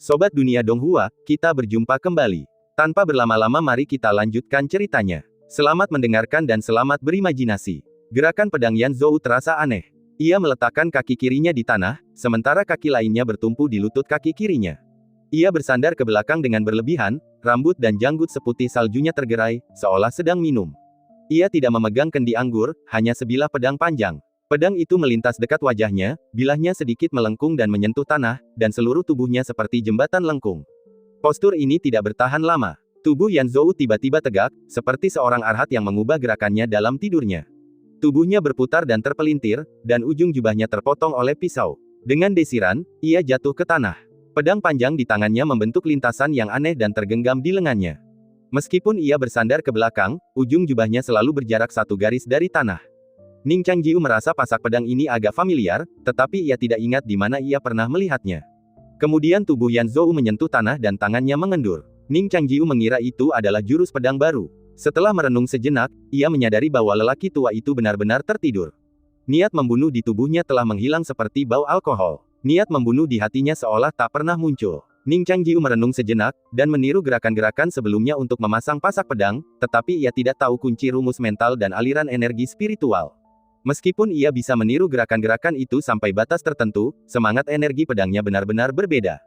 Sobat Dunia Donghua, kita berjumpa kembali. Tanpa berlama-lama mari kita lanjutkan ceritanya. Selamat mendengarkan dan selamat berimajinasi. Gerakan pedang Yan Zhou terasa aneh. Ia meletakkan kaki kirinya di tanah, sementara kaki lainnya bertumpu di lutut kaki kirinya. Ia bersandar ke belakang dengan berlebihan, rambut dan janggut seputih saljunya tergerai, seolah sedang minum. Ia tidak memegang kendi anggur, hanya sebilah pedang panjang. Pedang itu melintas dekat wajahnya, bilahnya sedikit melengkung dan menyentuh tanah, dan seluruh tubuhnya seperti jembatan lengkung. Postur ini tidak bertahan lama. Tubuh Yan Zhou tiba-tiba tegak, seperti seorang arhat yang mengubah gerakannya dalam tidurnya. Tubuhnya berputar dan terpelintir, dan ujung jubahnya terpotong oleh pisau. Dengan desiran, ia jatuh ke tanah. Pedang panjang di tangannya membentuk lintasan yang aneh dan tergenggam di lengannya. Meskipun ia bersandar ke belakang, ujung jubahnya selalu berjarak satu garis dari tanah. Ning Changjiu merasa pasak pedang ini agak familiar, tetapi ia tidak ingat di mana ia pernah melihatnya. Kemudian tubuh Yan Zhou menyentuh tanah dan tangannya mengendur. Ning Changjiu mengira itu adalah jurus pedang baru. Setelah merenung sejenak, ia menyadari bahwa lelaki tua itu benar-benar tertidur. Niat membunuh di tubuhnya telah menghilang seperti bau alkohol. Niat membunuh di hatinya seolah tak pernah muncul. Ning Changjiu merenung sejenak, dan meniru gerakan-gerakan sebelumnya untuk memasang pasak pedang, tetapi ia tidak tahu kunci rumus mental dan aliran energi spiritual. Meskipun ia bisa meniru gerakan-gerakan itu sampai batas tertentu, semangat energi pedangnya benar-benar berbeda.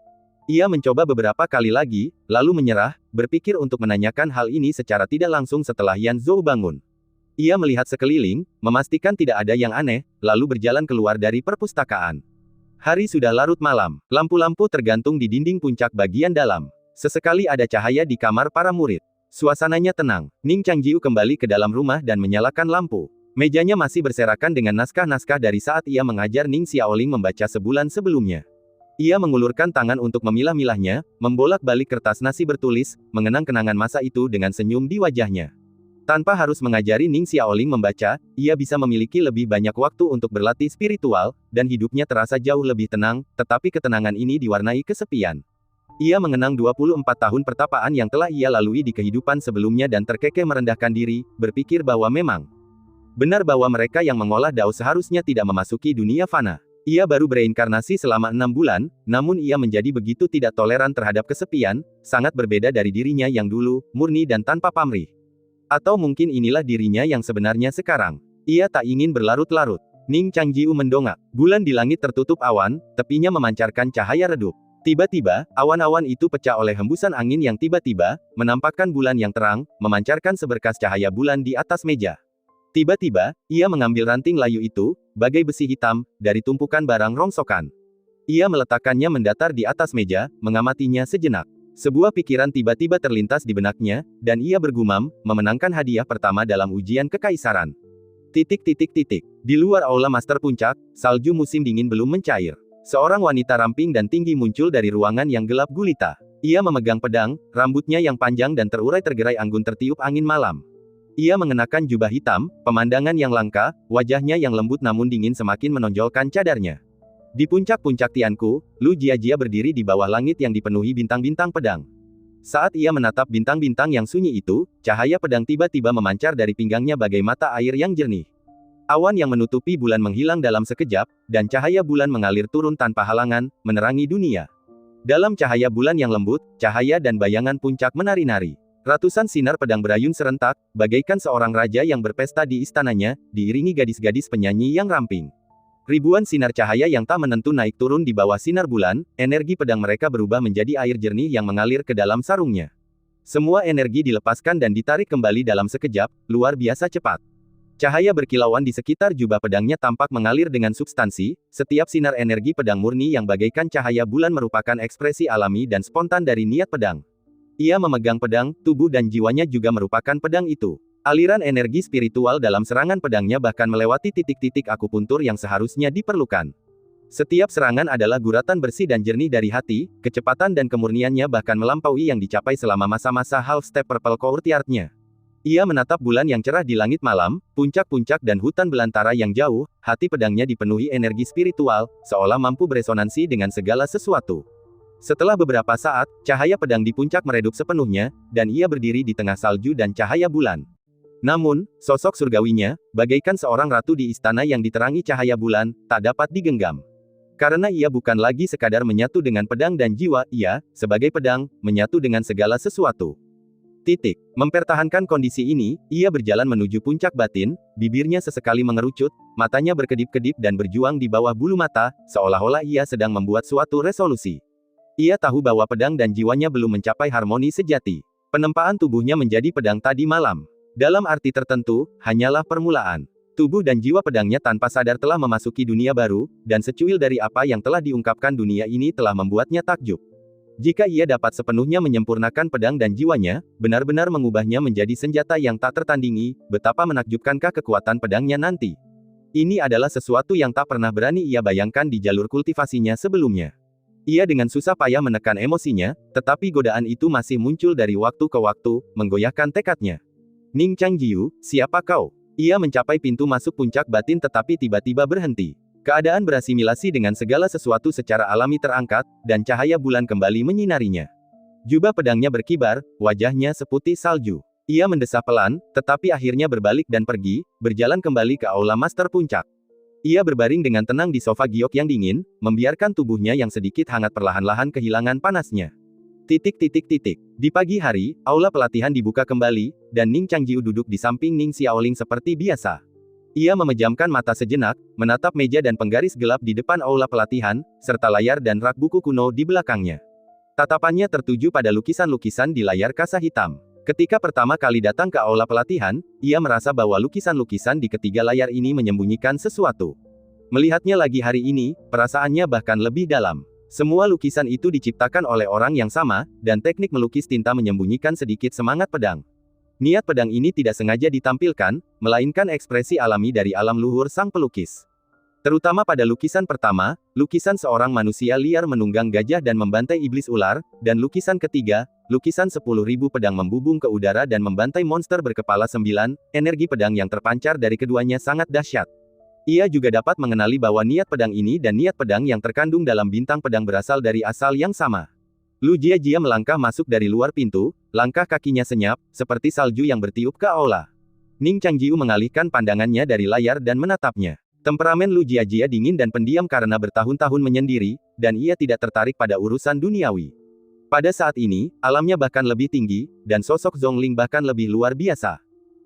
Ia mencoba beberapa kali lagi, lalu menyerah, berpikir untuk menanyakan hal ini secara tidak langsung setelah Yan Zhou bangun. Ia melihat sekeliling, memastikan tidak ada yang aneh, lalu berjalan keluar dari perpustakaan. Hari sudah larut malam, lampu-lampu tergantung di dinding puncak bagian dalam. Sesekali ada cahaya di kamar para murid. Suasananya tenang. Ning Changjiu kembali ke dalam rumah dan menyalakan lampu. Mejanya masih berserakan dengan naskah-naskah dari saat ia mengajar Ning Xiaoling membaca sebulan sebelumnya. Ia mengulurkan tangan untuk memilah-milahnya, membolak-balik kertas nasi bertulis, mengenang kenangan masa itu dengan senyum di wajahnya. Tanpa harus mengajari Ning Xiaoling membaca, ia bisa memiliki lebih banyak waktu untuk berlatih spiritual, dan hidupnya terasa jauh lebih tenang, tetapi ketenangan ini diwarnai kesepian. Ia mengenang 24 tahun pertapaan yang telah ia lalui di kehidupan sebelumnya dan terkekeh merendahkan diri, berpikir bahwa memang benar bahwa mereka yang mengolah dao seharusnya tidak memasuki dunia fana. Ia baru bereinkarnasi selama 6 bulan, namun ia menjadi begitu tidak toleran terhadap kesepian, sangat berbeda dari dirinya yang dulu, murni dan tanpa pamrih. Atau mungkin inilah dirinya yang sebenarnya sekarang. Ia tak ingin berlarut-larut. Ning Changjiu mendongak. Bulan di langit tertutup awan, tepinya memancarkan cahaya redup. Tiba-tiba, awan-awan itu pecah oleh hembusan angin yang tiba-tiba, menampakkan bulan yang terang, memancarkan seberkas cahaya bulan di atas meja. Tiba-tiba, ia mengambil ranting layu itu, bagai besi hitam, dari tumpukan barang rongsokan. Ia meletakkannya mendatar di atas meja, mengamatinya sejenak. Sebuah pikiran tiba-tiba terlintas di benaknya, dan ia bergumam, memenangkan hadiah pertama dalam ujian kekaisaran. Di luar aula master puncak, salju musim dingin belum mencair. Seorang wanita ramping dan tinggi muncul dari ruangan yang gelap gulita. Ia memegang pedang, rambutnya yang panjang dan terurai tergerai anggun tertiup angin malam. Ia mengenakan jubah hitam, pemandangan yang langka, wajahnya yang lembut namun dingin semakin menonjolkan cadarnya. Di puncak-puncak Tianku, Lu Jiajia berdiri di bawah langit yang dipenuhi bintang-bintang pedang. Saat ia menatap bintang-bintang yang sunyi itu, cahaya pedang tiba-tiba memancar dari pinggangnya bagai mata air yang jernih. Awan yang menutupi bulan menghilang dalam sekejap, dan cahaya bulan mengalir turun tanpa halangan, menerangi dunia. Dalam cahaya bulan yang lembut, cahaya dan bayangan puncak menari-nari. Ratusan sinar pedang berayun serentak, bagaikan seorang raja yang berpesta di istananya, diiringi gadis-gadis penyanyi yang ramping. Ribuan sinar cahaya yang tak menentu naik turun di bawah sinar bulan, energi pedang mereka berubah menjadi air jernih yang mengalir ke dalam sarungnya. Semua energi dilepaskan dan ditarik kembali dalam sekejap, luar biasa cepat. Cahaya berkilauan di sekitar jubah pedangnya tampak mengalir dengan substansi, setiap sinar energi pedang murni yang bagaikan cahaya bulan merupakan ekspresi alami dan spontan dari niat pedang. Ia memegang pedang, tubuh dan jiwanya juga merupakan pedang itu. Aliran energi spiritual dalam serangan pedangnya bahkan melewati titik-titik akupuntur yang seharusnya diperlukan. Setiap serangan adalah guratan bersih dan jernih dari hati, kecepatan dan kemurniannya bahkan melampaui yang dicapai selama masa-masa half-step purple courtyard-nya. Ia menatap bulan yang cerah di langit malam, puncak-puncak dan hutan belantara yang jauh, hati pedangnya dipenuhi energi spiritual, seolah mampu beresonansi dengan segala sesuatu. Setelah beberapa saat, cahaya pedang di puncak meredup sepenuhnya, dan ia berdiri di tengah salju dan cahaya bulan. Namun, sosok surgawinya, bagaikan seorang ratu di istana yang diterangi cahaya bulan, tak dapat digenggam. Karena ia bukan lagi sekadar menyatu dengan pedang dan jiwa, ia, sebagai pedang, menyatu dengan segala sesuatu. Mempertahankan kondisi ini, ia berjalan menuju puncak batin, bibirnya sesekali mengerucut, matanya berkedip-kedip dan berjuang di bawah bulu mata, seolah-olah ia sedang membuat suatu resolusi. Ia tahu bahwa pedang dan jiwanya belum mencapai harmoni sejati. Penempaan tubuhnya menjadi pedang tadi malam. Dalam arti tertentu, hanyalah permulaan. Tubuh dan jiwa pedangnya tanpa sadar telah memasuki dunia baru, dan secuil dari apa yang telah diungkapkan dunia ini telah membuatnya takjub. Jika ia dapat sepenuhnya menyempurnakan pedang dan jiwanya, benar-benar mengubahnya menjadi senjata yang tak tertandingi, betapa menakjubkankah kekuatan pedangnya nanti. Ini adalah sesuatu yang tak pernah berani ia bayangkan di jalur kultivasinya sebelumnya. Ia dengan susah payah menekan emosinya, tetapi godaan itu masih muncul dari waktu ke waktu, menggoyahkan tekadnya. Ning Changjiu, siapa kau? Ia mencapai pintu masuk puncak batin tetapi tiba-tiba berhenti. Keadaan berasimilasi dengan segala sesuatu secara alami terangkat, dan cahaya bulan kembali menyinarinya. Jubah pedangnya berkibar, wajahnya seputih salju. Ia mendesah pelan, tetapi akhirnya berbalik dan pergi, berjalan kembali ke aula master puncak. Ia berbaring dengan tenang di sofa giok yang dingin, membiarkan tubuhnya yang sedikit hangat perlahan-lahan kehilangan panasnya. Di pagi hari, aula pelatihan dibuka kembali, dan Ning Changjiu duduk di samping Ning Xiaoling seperti biasa. Ia memejamkan mata sejenak, menatap meja dan penggaris gelap di depan aula pelatihan, serta layar dan rak buku kuno di belakangnya. Tatapannya tertuju pada lukisan-lukisan di layar kaca hitam. Ketika pertama kali datang ke aula pelatihan, ia merasa bahwa lukisan-lukisan di ketiga layar ini menyembunyikan sesuatu. Melihatnya lagi hari ini, perasaannya bahkan lebih dalam. Semua lukisan itu diciptakan oleh orang yang sama, dan teknik melukis tinta menyembunyikan sedikit semangat pedang. Niat pedang ini tidak sengaja ditampilkan, melainkan ekspresi alami dari alam luhur sang pelukis. Terutama pada lukisan pertama, lukisan seorang manusia liar menunggang gajah dan membantai iblis ular, dan lukisan ketiga, lukisan 10.000 pedang membubung ke udara dan membantai monster berkepala 9, energi pedang yang terpancar dari keduanya sangat dahsyat. Ia juga dapat mengenali bahwa niat pedang ini dan niat pedang yang terkandung dalam bintang pedang berasal dari asal yang sama. Lu Jiajia melangkah masuk dari luar pintu, langkah kakinya senyap, seperti salju yang bertiup ke aula. Ning Changjiu mengalihkan pandangannya dari layar dan menatapnya. Temperamen Lu Jiajia dingin dan pendiam karena bertahun-tahun menyendiri, dan ia tidak tertarik pada urusan duniawi. Pada saat ini, alamnya bahkan lebih tinggi, dan sosok Zhongling bahkan lebih luar biasa.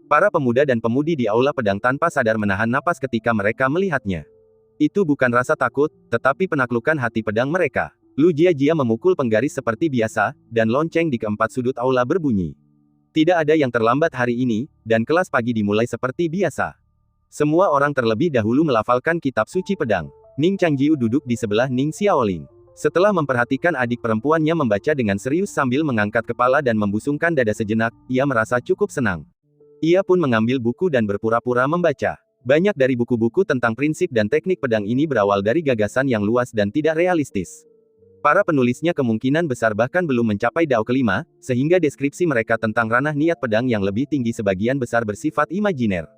Para pemuda dan pemudi di aula pedang tanpa sadar menahan napas ketika mereka melihatnya. Itu bukan rasa takut, tetapi penaklukan hati pedang mereka. Lu Jiajia memukul penggaris seperti biasa, dan lonceng di keempat sudut aula berbunyi. Tidak ada yang terlambat hari ini, dan kelas pagi dimulai seperti biasa. Semua orang terlebih dahulu melafalkan kitab suci pedang. Ning Changjiu duduk di sebelah Ning Xiaoling. Setelah memperhatikan adik perempuannya membaca dengan serius sambil mengangkat kepala dan membusungkan dada sejenak, ia merasa cukup senang. Ia pun mengambil buku dan berpura-pura membaca. Banyak dari buku-buku tentang prinsip dan teknik pedang ini berawal dari gagasan yang luas dan tidak realistis. Para penulisnya kemungkinan besar bahkan belum mencapai Dao kelima, sehingga deskripsi mereka tentang ranah niat pedang yang lebih tinggi sebagian besar bersifat imajiner.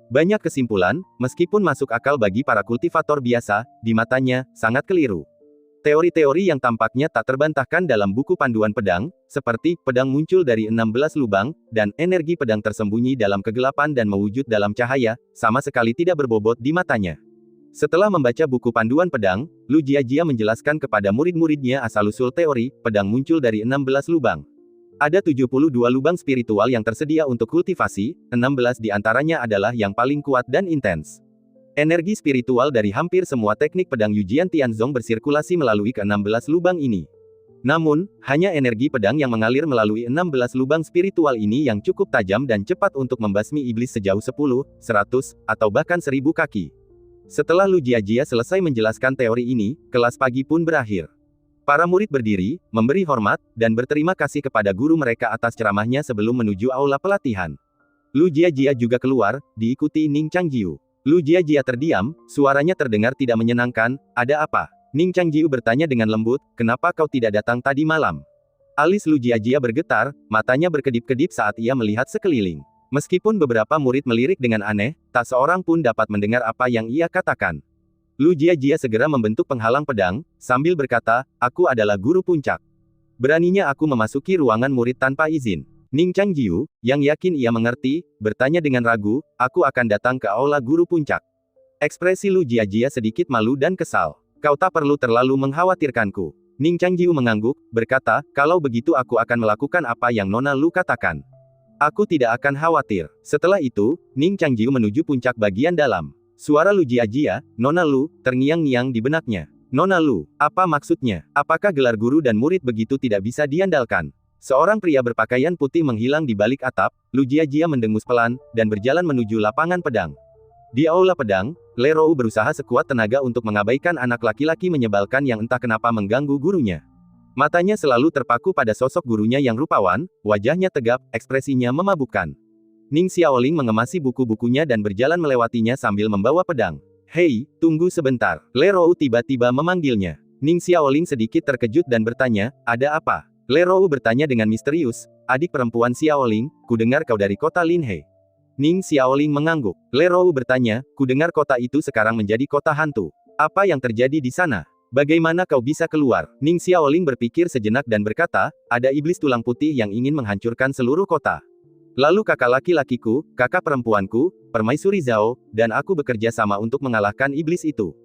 Banyak kesimpulan, meskipun masuk akal bagi para kultivator biasa, di matanya, sangat keliru. Teori-teori yang tampaknya tak terbantahkan dalam buku panduan pedang, seperti pedang muncul dari 16 lubang, dan energi pedang tersembunyi dalam kegelapan dan mewujud dalam cahaya, sama sekali tidak berbobot di matanya. Setelah membaca buku panduan pedang, Lu Jiajia menjelaskan kepada murid-muridnya asal-usul teori, pedang muncul dari 16 lubang. Ada 72 lubang spiritual yang tersedia untuk kultivasi, 16 di antaranya adalah yang paling kuat dan intens. Energi spiritual dari hampir semua teknik pedang Yujian Tianzong bersirkulasi melalui ke-16 lubang ini. Namun, hanya energi pedang yang mengalir melalui 16 lubang spiritual ini yang cukup tajam dan cepat untuk membasmi iblis sejauh 10, 100, atau bahkan 1000 kaki. Setelah Lu Jiajia selesai menjelaskan teori ini, kelas pagi pun berakhir. Para murid berdiri, memberi hormat, dan berterima kasih kepada guru mereka atas ceramahnya sebelum menuju aula pelatihan. Lu Jiajia juga keluar, diikuti Ning Changjiu. Lu Jiajia terdiam, suaranya terdengar tidak menyenangkan, "Ada apa?" Ning Changjiu bertanya dengan lembut, "Kenapa kau tidak datang tadi malam?" Alis Lu Jiajia bergetar, matanya berkedip-kedip saat ia melihat sekeliling. Meskipun beberapa murid melirik dengan aneh, tak seorang pun dapat mendengar apa yang ia katakan. Lu Jiajia segera membentuk penghalang pedang, sambil berkata, "Aku adalah guru puncak. Beraninya aku memasuki ruangan murid tanpa izin." Ning Changjiu, yang yakin ia mengerti, bertanya dengan ragu, "Aku akan datang ke aula guru puncak." Ekspresi Lu Jiajia sedikit malu dan kesal. Kau tak perlu terlalu mengkhawatirkanku. Ning Changjiu mengangguk, berkata, kalau begitu aku akan melakukan apa yang Nona Lu katakan. Aku tidak akan khawatir. Setelah itu, Ning Changjiu menuju puncak bagian dalam. Suara Lu Jia, Nona Lu, terngiang-ngiang di benaknya. Nona Lu, apa maksudnya? Apakah gelar guru dan murid begitu tidak bisa diandalkan? Seorang pria berpakaian putih menghilang di balik atap, Lu Jia mendengus pelan, dan berjalan menuju lapangan pedang. Di aula pedang, Le Rou berusaha sekuat tenaga untuk mengabaikan anak laki-laki menyebalkan yang entah kenapa mengganggu gurunya. Matanya selalu terpaku pada sosok gurunya yang rupawan, wajahnya tegap, ekspresinya memabukkan. Ning Xiaoling mengemasi buku-bukunya dan berjalan melewatinya sambil membawa pedang. Hei, tunggu sebentar. Le Rou tiba-tiba memanggilnya. Ning Xiaoling sedikit terkejut dan bertanya, ada apa? Le Rou bertanya dengan misterius, adik perempuan Xiaoling, kudengar kau dari kota Linhe. Ning Xiaoling mengangguk. Le Rou bertanya, kudengar kota itu sekarang menjadi kota hantu. Apa yang terjadi di sana? Bagaimana kau bisa keluar? Ning Xiaoling berpikir sejenak dan berkata, ada iblis tulang putih yang ingin menghancurkan seluruh kota. Lalu kakak laki-lakiku, kakak perempuanku, Permaisuri Zhao, dan aku bekerja sama untuk mengalahkan iblis itu.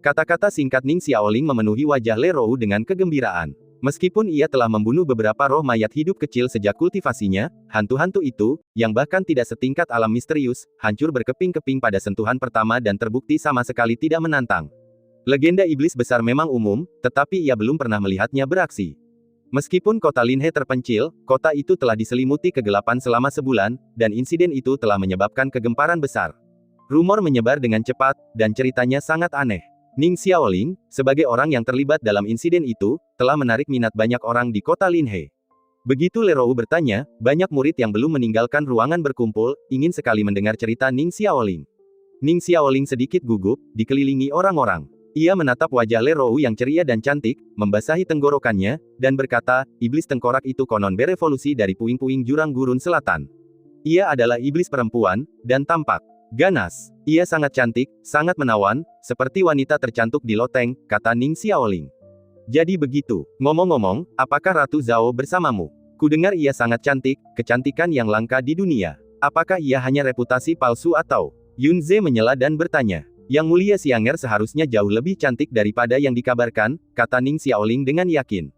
Kata-kata singkat Ning Xiaoling memenuhi wajah Le Rou dengan kegembiraan. Meskipun ia telah membunuh beberapa roh mayat hidup kecil sejak kultivasinya, hantu-hantu itu, yang bahkan tidak setingkat alam misterius, hancur berkeping-keping pada sentuhan pertama dan terbukti sama sekali tidak menantang. Legenda iblis besar memang umum, tetapi ia belum pernah melihatnya beraksi. Meskipun kota Linhe terpencil, kota itu telah diselimuti kegelapan selama sebulan, dan insiden itu telah menyebabkan kegemparan besar. Rumor menyebar dengan cepat, dan ceritanya sangat aneh. Ning Xiaoling, sebagai orang yang terlibat dalam insiden itu, telah menarik minat banyak orang di kota Linhe. Begitu Le Rou bertanya, banyak murid yang belum meninggalkan ruangan berkumpul, ingin sekali mendengar cerita Ning Xiaoling. Ning Xiaoling sedikit gugup, dikelilingi orang-orang. Ia menatap wajah Le Rou yang ceria dan cantik, membasahi tenggorokannya, dan berkata, iblis tengkorak itu konon berevolusi dari puing-puing jurang gurun selatan. Ia adalah iblis perempuan, dan tampak ganas. Ia sangat cantik, sangat menawan, seperti wanita tercantik di loteng, kata Ning Xiaoling. Jadi begitu. Ngomong-ngomong, apakah Ratu Zhao bersamamu? Kudengar ia sangat cantik, kecantikan yang langka di dunia. Apakah ia hanya reputasi palsu atau? Yunze menyela dan bertanya. Yang mulia Xianger seharusnya jauh lebih cantik daripada yang dikabarkan, kata Ning Xiaoling dengan yakin.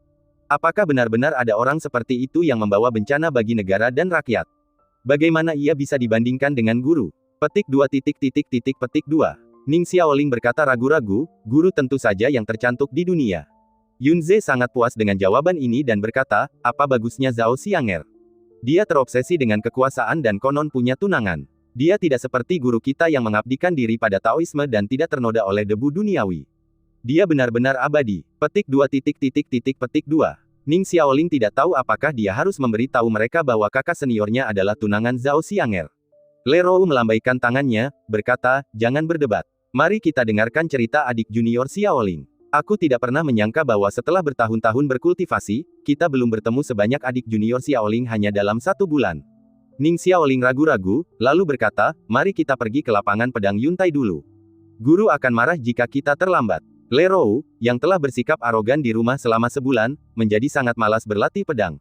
Apakah benar-benar ada orang seperti itu yang membawa bencana bagi negara dan rakyat? Bagaimana ia bisa dibandingkan dengan guru? Petik 2 petik 2. Ning Xiaoling berkata ragu-ragu, guru tentu saja yang tercantik di dunia. Yunze sangat puas dengan jawaban ini dan berkata, apa bagusnya Zhao Xianger? Dia terobsesi dengan kekuasaan dan konon punya tunangan. Dia tidak seperti guru kita yang mengabdikan diri pada Taoisme dan tidak ternoda oleh debu duniawi. Dia benar-benar abadi. Petik 2 petik 2. Ning Xiaoling tidak tahu apakah dia harus memberi tahu mereka bahwa kakak seniornya adalah tunangan Zhao Xianger. Le Rou melambaikan tangannya, berkata, jangan berdebat. Mari kita dengarkan cerita adik junior Xiaoling. Aku tidak pernah menyangka bahwa setelah bertahun-tahun berkultivasi, kita belum bertemu sebanyak adik junior Xiaoling hanya dalam 1 bulan. Ning Xiaoling ragu-ragu, lalu berkata, mari kita pergi ke lapangan pedang Yuntai dulu. Guru akan marah jika kita terlambat. Le Rou, yang telah bersikap arogan di rumah selama sebulan, menjadi sangat malas berlatih pedang.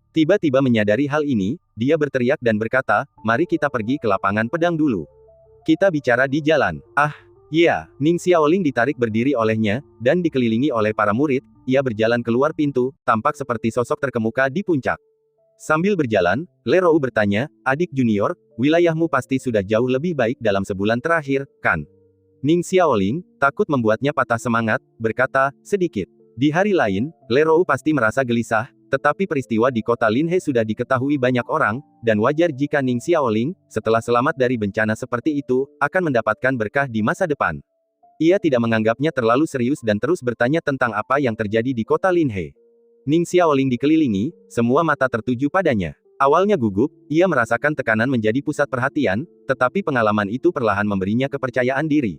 Tiba-tiba menyadari hal ini, dia berteriak dan berkata, mari kita pergi ke lapangan pedang dulu. Kita bicara di jalan. Ah, iya. Ning Xiaoling ditarik berdiri olehnya, dan dikelilingi oleh para murid, ia berjalan keluar pintu, tampak seperti sosok terkemuka di puncak. Sambil berjalan, Le Rou bertanya, adik junior, wilayahmu pasti sudah jauh lebih baik dalam sebulan terakhir, kan? Ning Xiaoling, takut membuatnya patah semangat, berkata, sedikit. Di hari lain, Le Rou pasti merasa gelisah, tetapi peristiwa di kota Linhe sudah diketahui banyak orang, dan wajar jika Ning Xiaoling, setelah selamat dari bencana seperti itu, akan mendapatkan berkah di masa depan. Ia tidak menganggapnya terlalu serius dan terus bertanya tentang apa yang terjadi di kota Linhe. Ning Xiaoling dikelilingi, semua mata tertuju padanya. Awalnya gugup, ia merasakan tekanan menjadi pusat perhatian, tetapi pengalaman itu perlahan memberinya kepercayaan diri.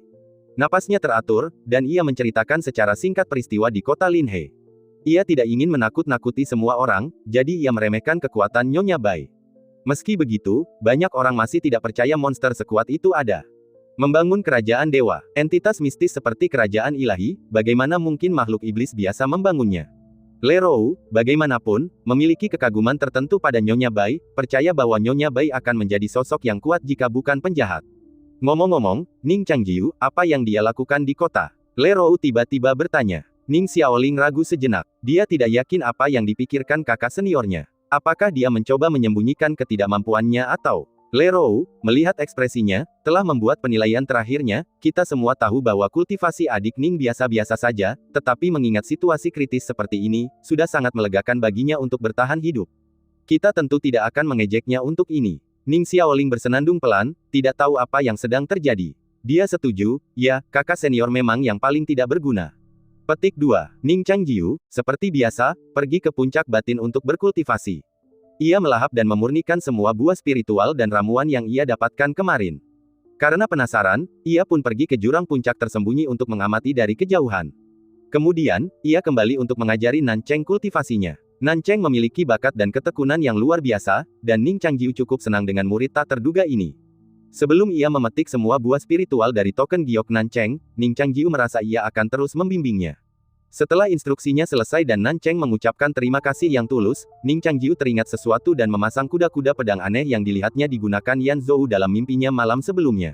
Napasnya teratur, dan ia menceritakan secara singkat peristiwa di kota Linhe. Ia tidak ingin menakut-nakuti semua orang, jadi ia meremehkan kekuatan Nyonya Bai. Meski begitu, banyak orang masih tidak percaya monster sekuat itu ada. Membangun kerajaan dewa, entitas mistis seperti kerajaan ilahi, bagaimana mungkin makhluk iblis biasa membangunnya? Le Rou, bagaimanapun, memiliki kekaguman tertentu pada Nyonya Bai, percaya bahwa Nyonya Bai akan menjadi sosok yang kuat jika bukan penjahat. Ngomong-ngomong, Ning Changjiu, apa yang dia lakukan di kota Lerou tiba-tiba bertanya. Ning Xiaoling ragu sejenak. Dia tidak yakin apa yang dipikirkan kakak seniornya. Apakah dia mencoba menyembunyikan ketidakmampuannya atau... Lerou, melihat ekspresinya, telah membuat penilaian terakhirnya. Kita semua tahu bahwa kultivasi adik Ning biasa-biasa saja, tetapi mengingat situasi kritis seperti ini, sudah sangat melegakan baginya untuk bertahan hidup. Kita tentu tidak akan mengejeknya untuk ini. Ning Xiaoling bersenandung pelan, tidak tahu apa yang sedang terjadi. Dia setuju, ya, kakak senior memang yang paling tidak berguna. Petik 2. Ning Changjiu, seperti biasa, pergi ke puncak batin untuk berkultivasi. Ia melahap dan memurnikan semua buah spiritual dan ramuan yang ia dapatkan kemarin. Karena penasaran, ia pun pergi ke jurang puncak tersembunyi untuk mengamati dari kejauhan. Kemudian, ia kembali untuk mengajari Nancheng kultivasinya. Nancheng memiliki bakat dan ketekunan yang luar biasa, dan Ning Changjiu cukup senang dengan murid tak terduga ini. Sebelum ia memetik semua buah spiritual dari token giok Nancheng, Ning Changjiu merasa ia akan terus membimbingnya. Setelah instruksinya selesai dan Nancheng mengucapkan terima kasih yang tulus, Ning Changjiu teringat sesuatu dan memasang kuda-kuda pedang aneh yang dilihatnya digunakan Yan Zhou dalam mimpinya malam sebelumnya.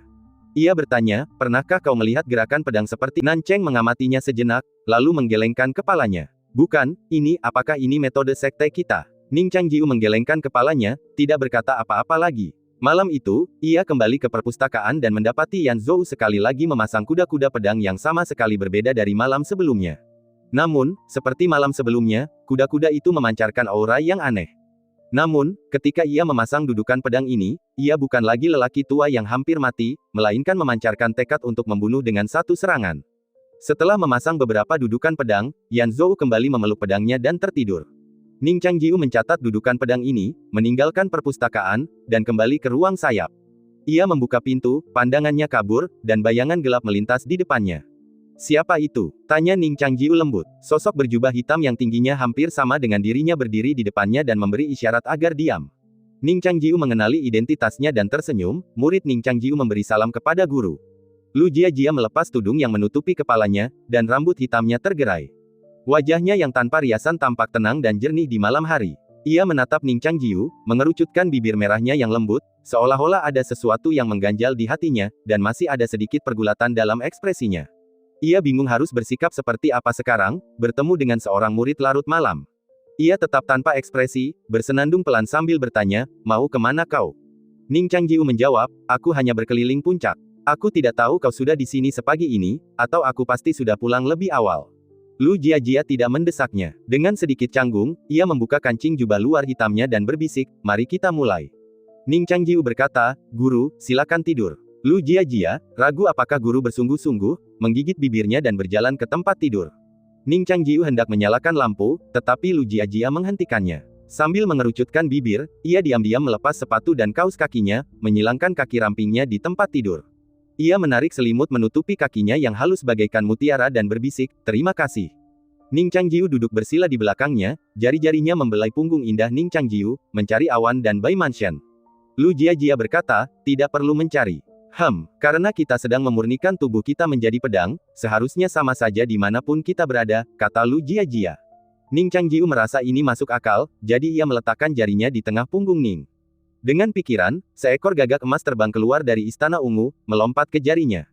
Ia bertanya, pernahkah kau melihat gerakan pedang seperti? Nancheng mengamatinya sejenak, lalu menggelengkan kepalanya. Bukan, apakah ini metode sekte kita? Ning Changjiu menggelengkan kepalanya, tidak berkata apa-apa lagi. Malam itu, ia kembali ke perpustakaan dan mendapati Yan Zhou sekali lagi memasang kuda-kuda pedang yang sama sekali berbeda dari malam sebelumnya. Namun, seperti malam sebelumnya, kuda-kuda itu memancarkan aura yang aneh. Namun, ketika ia memasang dudukan pedang ini, ia bukan lagi lelaki tua yang hampir mati, melainkan memancarkan tekad untuk membunuh dengan satu serangan. Setelah memasang beberapa dudukan pedang, Yan Zhou kembali memeluk pedangnya dan tertidur. Ning Changjiu mencatat dudukan pedang ini, meninggalkan perpustakaan, dan kembali ke ruang sayap. Ia membuka pintu, pandangannya kabur, dan bayangan gelap melintas di depannya. Siapa itu? Tanya Ning Changjiu lembut. Sosok berjubah hitam yang tingginya hampir sama dengan dirinya berdiri di depannya dan memberi isyarat agar diam. Ning Changjiu mengenali identitasnya dan tersenyum. Murid Ning Changjiu memberi salam kepada guru. Lu Jiajia melepas tudung yang menutupi kepalanya, dan rambut hitamnya tergerai. Wajahnya yang tanpa riasan tampak tenang dan jernih di malam hari. Ia menatap Ning Changjiu, mengerucutkan bibir merahnya yang lembut, seolah-olah ada sesuatu yang mengganjal di hatinya, dan masih ada sedikit pergulatan dalam ekspresinya. Ia bingung harus bersikap seperti apa sekarang, bertemu dengan seorang murid larut malam. Ia tetap tanpa ekspresi, bersenandung pelan sambil bertanya, mau kemana kau? Ning Changjiu menjawab, aku hanya berkeliling puncak. Aku tidak tahu kau sudah di sini sepagi ini, atau aku pasti sudah pulang lebih awal. Lu Jiajia tidak mendesaknya. Dengan sedikit canggung, ia membuka kancing jubah luar hitamnya dan berbisik, mari kita mulai. Ning Changjiu berkata, guru, silakan tidur. Lu Jiajia, ragu apakah guru bersungguh-sungguh, menggigit bibirnya dan berjalan ke tempat tidur. Ning Changjiu hendak menyalakan lampu, tetapi Lu Jiajia menghentikannya. Sambil mengerucutkan bibir, ia diam-diam melepas sepatu dan kaus kakinya, menyilangkan kaki rampingnya di tempat tidur. Ia menarik selimut menutupi kakinya yang halus bagaikan mutiara dan berbisik, terima kasih. Ning Changjiu duduk bersila di belakangnya, jari-jarinya membelai punggung indah Ning Changjiu, mencari awan dan Bai Mansion. Lu Jiajia berkata, tidak perlu mencari. Karena kita sedang memurnikan tubuh kita menjadi pedang, seharusnya sama saja dimanapun kita berada, kata Lu Jiajia. Ning Changjiu merasa ini masuk akal, jadi ia meletakkan jarinya di tengah punggung Ning. Dengan pikiran, seekor gagak emas terbang keluar dari istana ungu, melompat ke jarinya.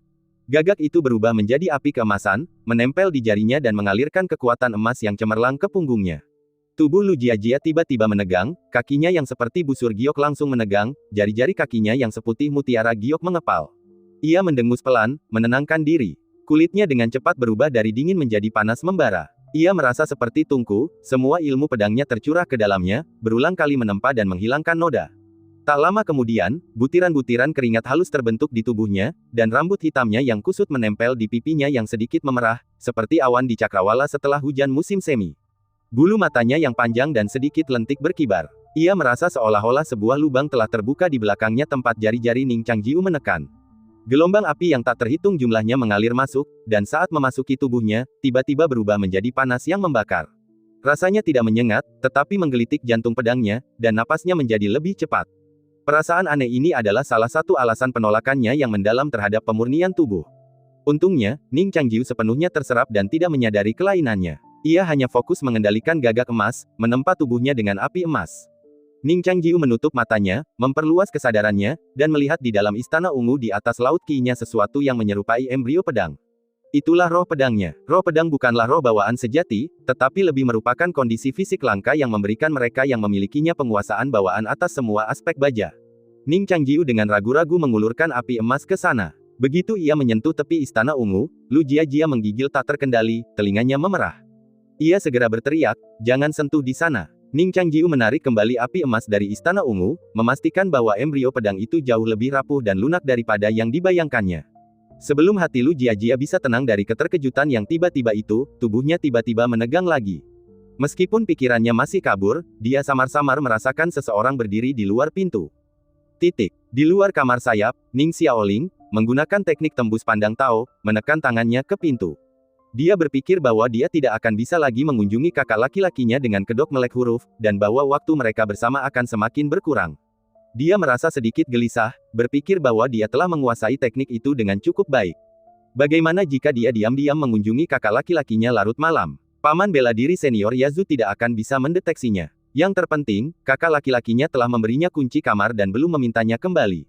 Gagak itu berubah menjadi api keemasan, menempel di jarinya dan mengalirkan kekuatan emas yang cemerlang ke punggungnya. Tubuh Lu Jiajia tiba-tiba menegang, kakinya yang seperti busur giok langsung menegang, jari-jari kakinya yang seputih mutiara giok mengepal. Ia mendengus pelan, menenangkan diri. Kulitnya dengan cepat berubah dari dingin menjadi panas membara. Ia merasa seperti tungku, semua ilmu pedangnya tercurah ke dalamnya, berulang kali menempa dan menghilangkan noda. Tak lama kemudian, butiran-butiran keringat halus terbentuk di tubuhnya, dan rambut hitamnya yang kusut menempel di pipinya yang sedikit memerah, seperti awan di cakrawala setelah hujan musim semi. Bulu matanya yang panjang dan sedikit lentik berkibar. Ia merasa seolah-olah sebuah lubang telah terbuka di belakangnya tempat jari-jari Ning Changjiu menekan. Gelombang api yang tak terhitung jumlahnya mengalir masuk, dan saat memasuki tubuhnya, tiba-tiba berubah menjadi panas yang membakar. Rasanya tidak menyengat, tetapi menggelitik jantung pedangnya, dan napasnya menjadi lebih cepat. Perasaan aneh ini adalah salah satu alasan penolakannya yang mendalam terhadap pemurnian tubuh. Untungnya, Ning Changjiu sepenuhnya terserap dan tidak menyadari kelainannya. Ia hanya fokus mengendalikan gagak emas, menempa tubuhnya dengan api emas. Ning Changjiu menutup matanya, memperluas kesadarannya, dan melihat di dalam istana ungu di atas laut ki-nya sesuatu yang menyerupai embrio pedang. Itulah roh pedangnya. Roh pedang bukanlah roh bawaan sejati, tetapi lebih merupakan kondisi fisik langka yang memberikan mereka yang memilikinya penguasaan bawaan atas semua aspek baja. Ning Changjiu dengan ragu-ragu mengulurkan api emas ke sana. Begitu ia menyentuh tepi istana ungu, Lu Jiajia menggigil tak terkendali, telinganya memerah. Ia segera berteriak, "Jangan sentuh di sana." Ning Changjiu menarik kembali api emas dari istana ungu, memastikan bahwa embrio pedang itu jauh lebih rapuh dan lunak daripada yang dibayangkannya. Sebelum hati Lu Jiajia bisa tenang dari keterkejutan yang tiba-tiba itu, tubuhnya tiba-tiba menegang lagi. Meskipun pikirannya masih kabur, dia samar-samar merasakan seseorang berdiri di luar pintu. Di luar kamar sayap, Ning Xiaoling, menggunakan teknik tembus pandang Tao, menekan tangannya ke pintu. Dia berpikir bahwa dia tidak akan bisa lagi mengunjungi kakak laki-lakinya dengan kedok melek huruf, dan bahwa waktu mereka bersama akan semakin berkurang. Dia merasa sedikit gelisah, berpikir bahwa dia telah menguasai teknik itu dengan cukup baik. Bagaimana jika dia diam-diam mengunjungi kakak laki-lakinya larut malam? Paman bela diri senior Yazu tidak akan bisa mendeteksinya. Yang terpenting, kakak laki-lakinya telah memberinya kunci kamar dan belum memintanya kembali.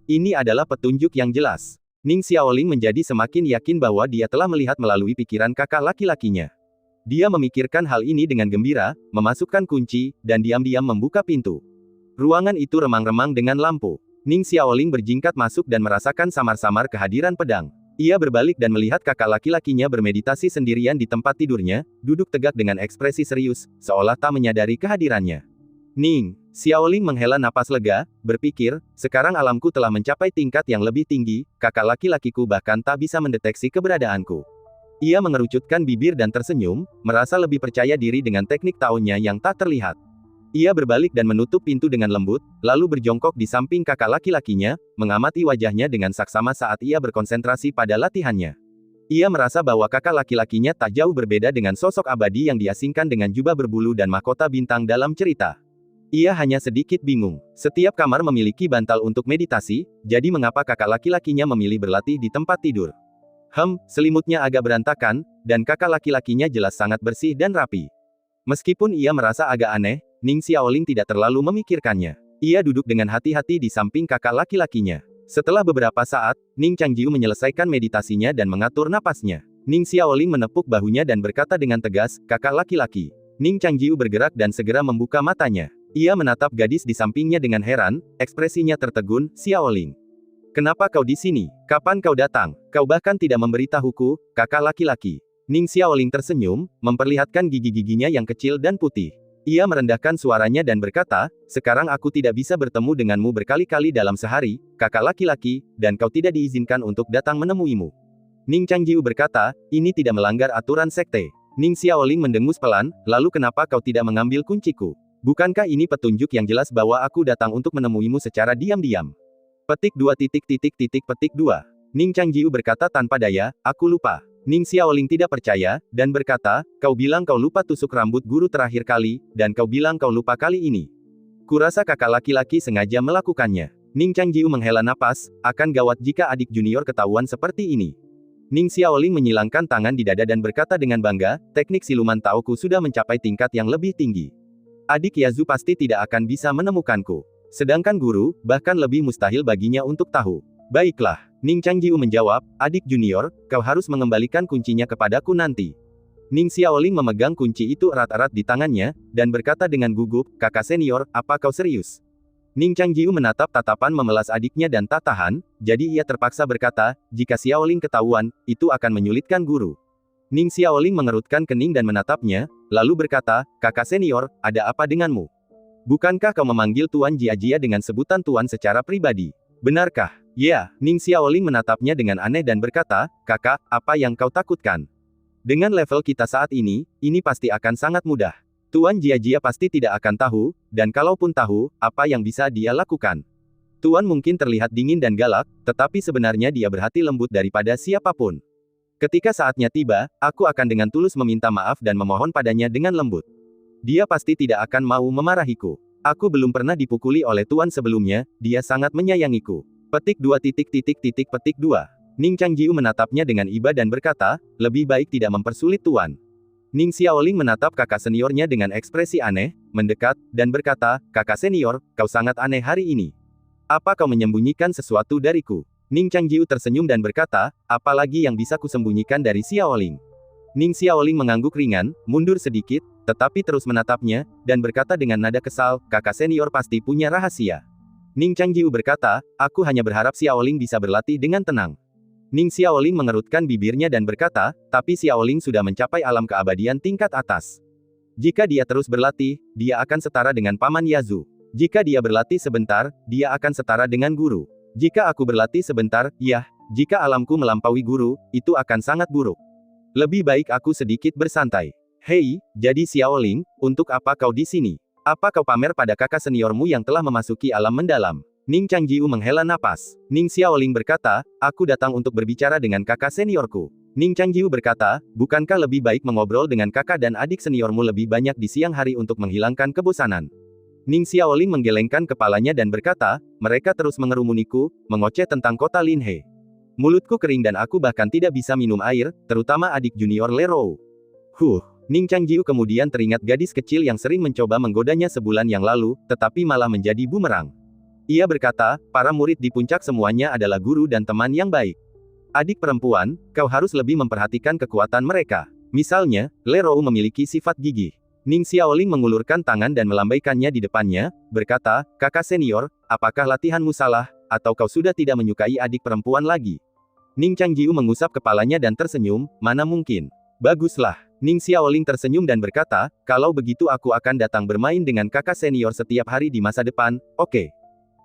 Ini adalah petunjuk yang jelas. Ning Xiaoling menjadi semakin yakin bahwa dia telah melihat melalui pikiran kakak laki-lakinya. Dia memikirkan hal ini dengan gembira, memasukkan kunci, dan diam-diam membuka pintu. Ruangan itu remang-remang dengan lampu. Ning Xiaoling berjingkat masuk dan merasakan samar-samar kehadiran pedang. Ia berbalik dan melihat kakak laki-lakinya bermeditasi sendirian di tempat tidurnya, duduk tegak dengan ekspresi serius, seolah tak menyadari kehadirannya. Ning Xiaoling menghela napas lega, berpikir, sekarang alamku telah mencapai tingkat yang lebih tinggi, kakak laki-lakiku bahkan tak bisa mendeteksi keberadaanku. Ia mengerucutkan bibir dan tersenyum, merasa lebih percaya diri dengan teknik Tao-nya yang tak terlihat. Ia berbalik dan menutup pintu dengan lembut, lalu berjongkok di samping kakak laki-lakinya, mengamati wajahnya dengan saksama saat ia berkonsentrasi pada latihannya. Ia merasa bahwa kakak laki-lakinya tak jauh berbeda dengan sosok abadi yang diasingkan dengan jubah berbulu dan mahkota bintang dalam cerita. Ia hanya sedikit bingung. Setiap kamar memiliki bantal untuk meditasi, jadi mengapa kakak laki-lakinya memilih berlatih di tempat tidur? Selimutnya agak berantakan, dan kakak laki-lakinya jelas sangat bersih dan rapi. Meskipun ia merasa agak aneh, Ning Xiaoling tidak terlalu memikirkannya. Ia duduk dengan hati-hati di samping kakak laki-lakinya. Setelah beberapa saat, Ning Changjiu menyelesaikan meditasinya dan mengatur napasnya. Ning Xiaoling menepuk bahunya dan berkata dengan tegas, "Kakak laki-laki." Ning Changjiu bergerak dan segera membuka matanya. Ia menatap gadis di sampingnya dengan heran, ekspresinya tertegun, "Xiaoling. Kenapa kau di sini? Kapan kau datang? Kau bahkan tidak memberitahuku, kakak laki-laki." Ning Xiaoling tersenyum, memperlihatkan gigi-giginya yang kecil dan putih. Ia merendahkan suaranya dan berkata, "Sekarang aku tidak bisa bertemu denganmu berkali-kali dalam sehari, kakak laki-laki, dan kau tidak diizinkan untuk datang menemuimu." Ning Changjiu berkata, "Ini tidak melanggar aturan sekte." Ning Xiaoling mendengus pelan, "Lalu kenapa kau tidak mengambil kunciku? Bukankah ini petunjuk yang jelas bahwa aku datang untuk menemuimu secara diam-diam?" Petik 2. Ning Changjiu berkata tanpa daya, "Aku lupa." Ning Xiaoling tidak percaya, dan berkata, "Kau bilang kau lupa tusuk rambut guru terakhir kali, dan kau bilang kau lupa kali ini. Kurasa kakak laki-laki sengaja melakukannya." Ning Changjiu menghela napas, akan gawat jika adik junior ketahuan seperti ini. Ning Xiaoling menyilangkan tangan di dada dan berkata dengan bangga, "Teknik siluman Taoku sudah mencapai tingkat yang lebih tinggi. Adik Yazu pasti tidak akan bisa menemukanku. Sedangkan guru, bahkan lebih mustahil baginya untuk tahu." "Baiklah." Ning Changjiu menjawab, "Adik junior, kau harus mengembalikan kuncinya kepadaku nanti." Ning Xiaoling memegang kunci itu erat-erat di tangannya, dan berkata dengan gugup, "Kakak senior, apa kau serius?" Ning Changjiu menatap tatapan memelas adiknya dan tak tahan, jadi ia terpaksa berkata, "Jika Xiaoling ketahuan, itu akan menyulitkan guru." Ning Xiaoling mengerutkan kening dan menatapnya, lalu berkata, "Kakak senior, ada apa denganmu? Bukankah kau memanggil Tuan Jiajia dengan sebutan Tuan secara pribadi? Benarkah?" "Ya." Ning Xiaoling menatapnya dengan aneh dan berkata, "Kakak, apa yang kau takutkan? Dengan level kita saat ini pasti akan sangat mudah. Tuan Jiajia pasti tidak akan tahu, dan kalaupun tahu, apa yang bisa dia lakukan? Tuan mungkin terlihat dingin dan galak, tetapi sebenarnya dia berhati lembut daripada siapapun. Ketika saatnya tiba, aku akan dengan tulus meminta maaf dan memohon padanya dengan lembut. Dia pasti tidak akan mau memarahiku. Aku belum pernah dipukuli oleh Tuan sebelumnya, dia sangat menyayangiku." Petik 2. Ning Changjiu menatapnya dengan iba dan berkata, "Lebih baik tidak mempersulit Tuan." Ning Xiaoling menatap kakak seniornya dengan ekspresi aneh, mendekat, dan berkata, "Kakak senior, kau sangat aneh hari ini. Apa kau menyembunyikan sesuatu dariku?" Ning Changjiu tersenyum dan berkata, apalagi yang bisa kusembunyikan dari Xiaoling? Ning Xiaoling mengangguk ringan, mundur sedikit, tetapi terus menatapnya, dan berkata dengan nada kesal, kakak senior pasti punya rahasia. Ning Changjiu berkata, aku hanya berharap Xiaoling bisa berlatih dengan tenang. Ning Xiaoling mengerutkan bibirnya dan berkata, tapi Xiaoling sudah mencapai alam keabadian tingkat atas. Jika dia terus berlatih, dia akan setara dengan Paman Yazu. Jika dia berlatih sebentar, dia akan setara dengan guru. Jika aku berlatih sebentar, jika alamku melampaui guru, itu akan sangat buruk. Lebih baik aku sedikit bersantai. Hei, jadi Xiaoling, untuk apa kau di sini? Apa kau pamer pada kakak seniormu yang telah memasuki alam mendalam? Ning Changjiu menghela napas. Ning Xiaoling berkata, aku datang untuk berbicara dengan kakak seniorku. Ning Changjiu berkata, bukankah lebih baik mengobrol dengan kakak dan adik seniormu lebih banyak di siang hari untuk menghilangkan kebosanan? Ning Xiaoling menggelengkan kepalanya dan berkata, mereka terus mengerumuniku, mengoceh tentang kota Linhe. Mulutku kering dan aku bahkan tidak bisa minum air, terutama adik junior Lerou. Ning Changjiu kemudian teringat gadis kecil yang sering mencoba menggodanya sebulan yang lalu, tetapi malah menjadi bumerang. Ia berkata, para murid di puncak semuanya adalah guru dan teman yang baik. Adik perempuan, kau harus lebih memperhatikan kekuatan mereka. Misalnya, Lerou memiliki sifat gigih. Ning Xiaoling mengulurkan tangan dan melambaikannya di depannya, berkata, kakak senior, apakah latihanmu salah, atau kau sudah tidak menyukai adik perempuan lagi? Ning Changjiu mengusap kepalanya dan tersenyum, mana mungkin. Baguslah. Ning Xiaoling tersenyum dan berkata, kalau begitu aku akan datang bermain dengan kakak senior setiap hari di masa depan, oke.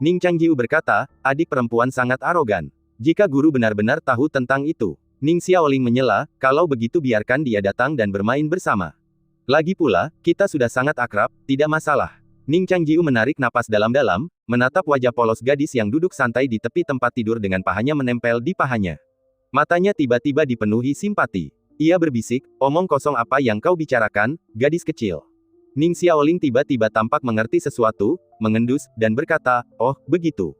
Ning Changjiu berkata, adik perempuan sangat arogan. Jika guru benar-benar tahu tentang itu. Ning Xiaoling menyela, kalau begitu biarkan dia datang dan bermain bersama. Lagi pula, kita sudah sangat akrab, tidak masalah. Ning Changjiu menarik napas dalam-dalam, menatap wajah polos gadis yang duduk santai di tepi tempat tidur dengan pahanya menempel di pahanya. Matanya tiba-tiba dipenuhi simpati. Ia berbisik, omong kosong apa yang kau bicarakan, gadis kecil. Ning Xiaoling tiba-tiba tampak mengerti sesuatu, mengendus, dan berkata, oh, begitu.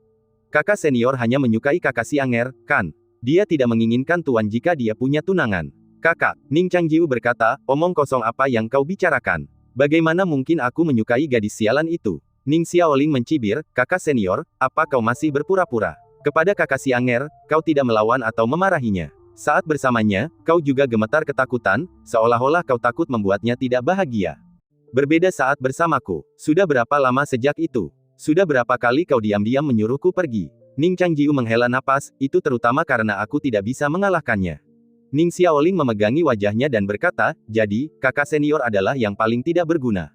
Kakak senior hanya menyukai kakak si Anger, kan? Dia tidak menginginkan tuan jika dia punya tunangan. Kakak, Ning Changjiu berkata, omong kosong apa yang kau bicarakan? Bagaimana mungkin aku menyukai gadis sialan itu? Ning Xiaoling mencibir, kakak senior, apa kau masih berpura-pura? Kepada kakak si Anger, kau tidak melawan atau memarahinya. Saat bersamanya, kau juga gemetar ketakutan, seolah-olah kau takut membuatnya tidak bahagia. Berbeda saat bersamaku. Sudah berapa lama sejak itu? Sudah berapa kali kau diam-diam menyuruhku pergi? Ning Changjiu menghela napas, itu terutama karena aku tidak bisa mengalahkannya. Ning Xiaoling memegangi wajahnya dan berkata, jadi, kakak senior adalah yang paling tidak berguna.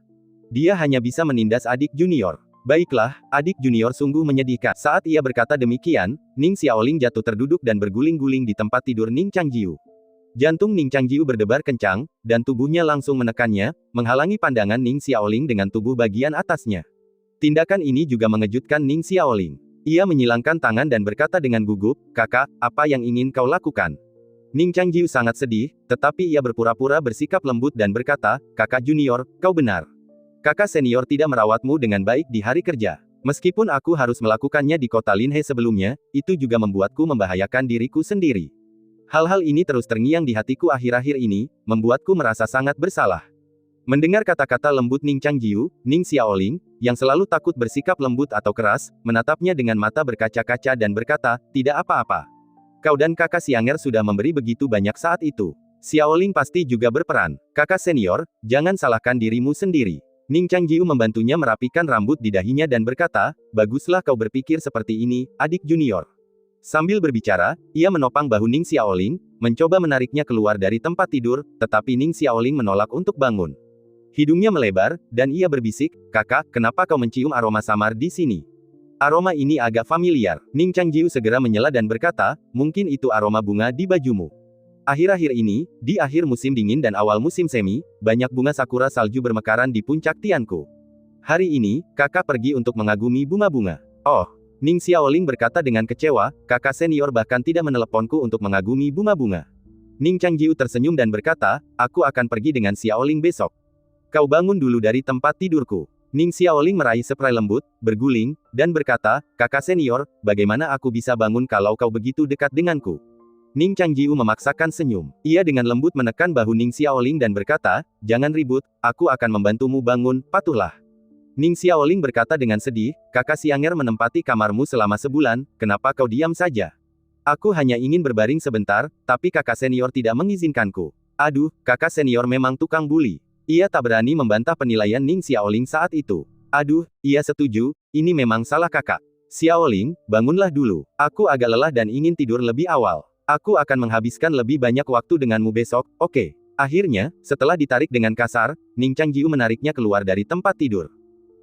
Dia hanya bisa menindas adik junior. Baiklah, adik junior sungguh menyedihkan. Saat ia berkata demikian, Ning Xiaoling jatuh terduduk dan berguling-guling di tempat tidur Ning Changjiu. Jantung Ning Changjiu berdebar kencang, dan tubuhnya langsung menekannya, menghalangi pandangan Ning Xiaoling dengan tubuh bagian atasnya. Tindakan ini juga mengejutkan Ning Xiaoling. Ia menyilangkan tangan dan berkata dengan gugup, kakak, apa yang ingin kau lakukan? Ning Changjiu sangat sedih, tetapi ia berpura-pura bersikap lembut dan berkata, kakak junior, kau benar. Kakak senior tidak merawatmu dengan baik di hari kerja. Meskipun aku harus melakukannya di kota Linhe sebelumnya, itu juga membuatku membahayakan diriku sendiri. Hal-hal ini terus terngiang di hatiku akhir-akhir ini, membuatku merasa sangat bersalah. Mendengar kata-kata lembut Ning Changjiu, Ning Xiaoling, yang selalu takut bersikap lembut atau keras, menatapnya dengan mata berkaca-kaca dan berkata, tidak apa-apa. Kau dan kakak Xianger sudah memberi begitu banyak saat itu. Xiaoling pasti juga berperan. Kakak senior, jangan salahkan dirimu sendiri. Ning Changjiu membantunya merapikan rambut di dahinya dan berkata, baguslah kau berpikir seperti ini, adik junior. Sambil berbicara, ia menopang bahu Ning Xiaoling, mencoba menariknya keluar dari tempat tidur, tetapi Ning Xiaoling menolak untuk bangun. Hidungnya melebar, dan ia berbisik, kakak, kenapa kau mencium aroma samar di sini? Aroma ini agak familiar. Ning Changjiu segera menyela dan berkata, mungkin itu aroma bunga di bajumu. Akhir-akhir ini, di akhir musim dingin dan awal musim semi, banyak bunga sakura salju bermekaran di puncak Tianku. Hari ini, kakak pergi untuk mengagumi bunga-bunga. Oh, Ning Xiaoling berkata dengan kecewa, kakak senior bahkan tidak meneleponku untuk mengagumi bunga-bunga. Ning Changjiu tersenyum dan berkata, aku akan pergi dengan Xiaoling besok. Kau bangun dulu dari tempat tidurku. Ning Xiaoling meraih spray lembut, berguling, dan berkata, kakak senior, bagaimana aku bisa bangun kalau kau begitu dekat denganku? Ning Changjiu memaksakan senyum. Ia dengan lembut menekan bahu Ning Xiaoling dan berkata, jangan ribut, aku akan membantumu bangun, patuhlah. Ning Xiaoling berkata dengan sedih, kakak Xianger menempati kamarmu selama sebulan, kenapa kau diam saja? Aku hanya ingin berbaring sebentar, tapi kakak senior tidak mengizinkanku. Aduh, kakak senior memang tukang bully. Ia tak berani membantah penilaian Ning Xiaoling saat itu. Aduh, ia setuju, ini memang salah kakak. Xiaoling, bangunlah dulu. Aku agak lelah dan ingin tidur lebih awal. Aku akan menghabiskan lebih banyak waktu denganmu besok, oke? Akhirnya, setelah ditarik dengan kasar, Ning Changjiu menariknya keluar dari tempat tidur.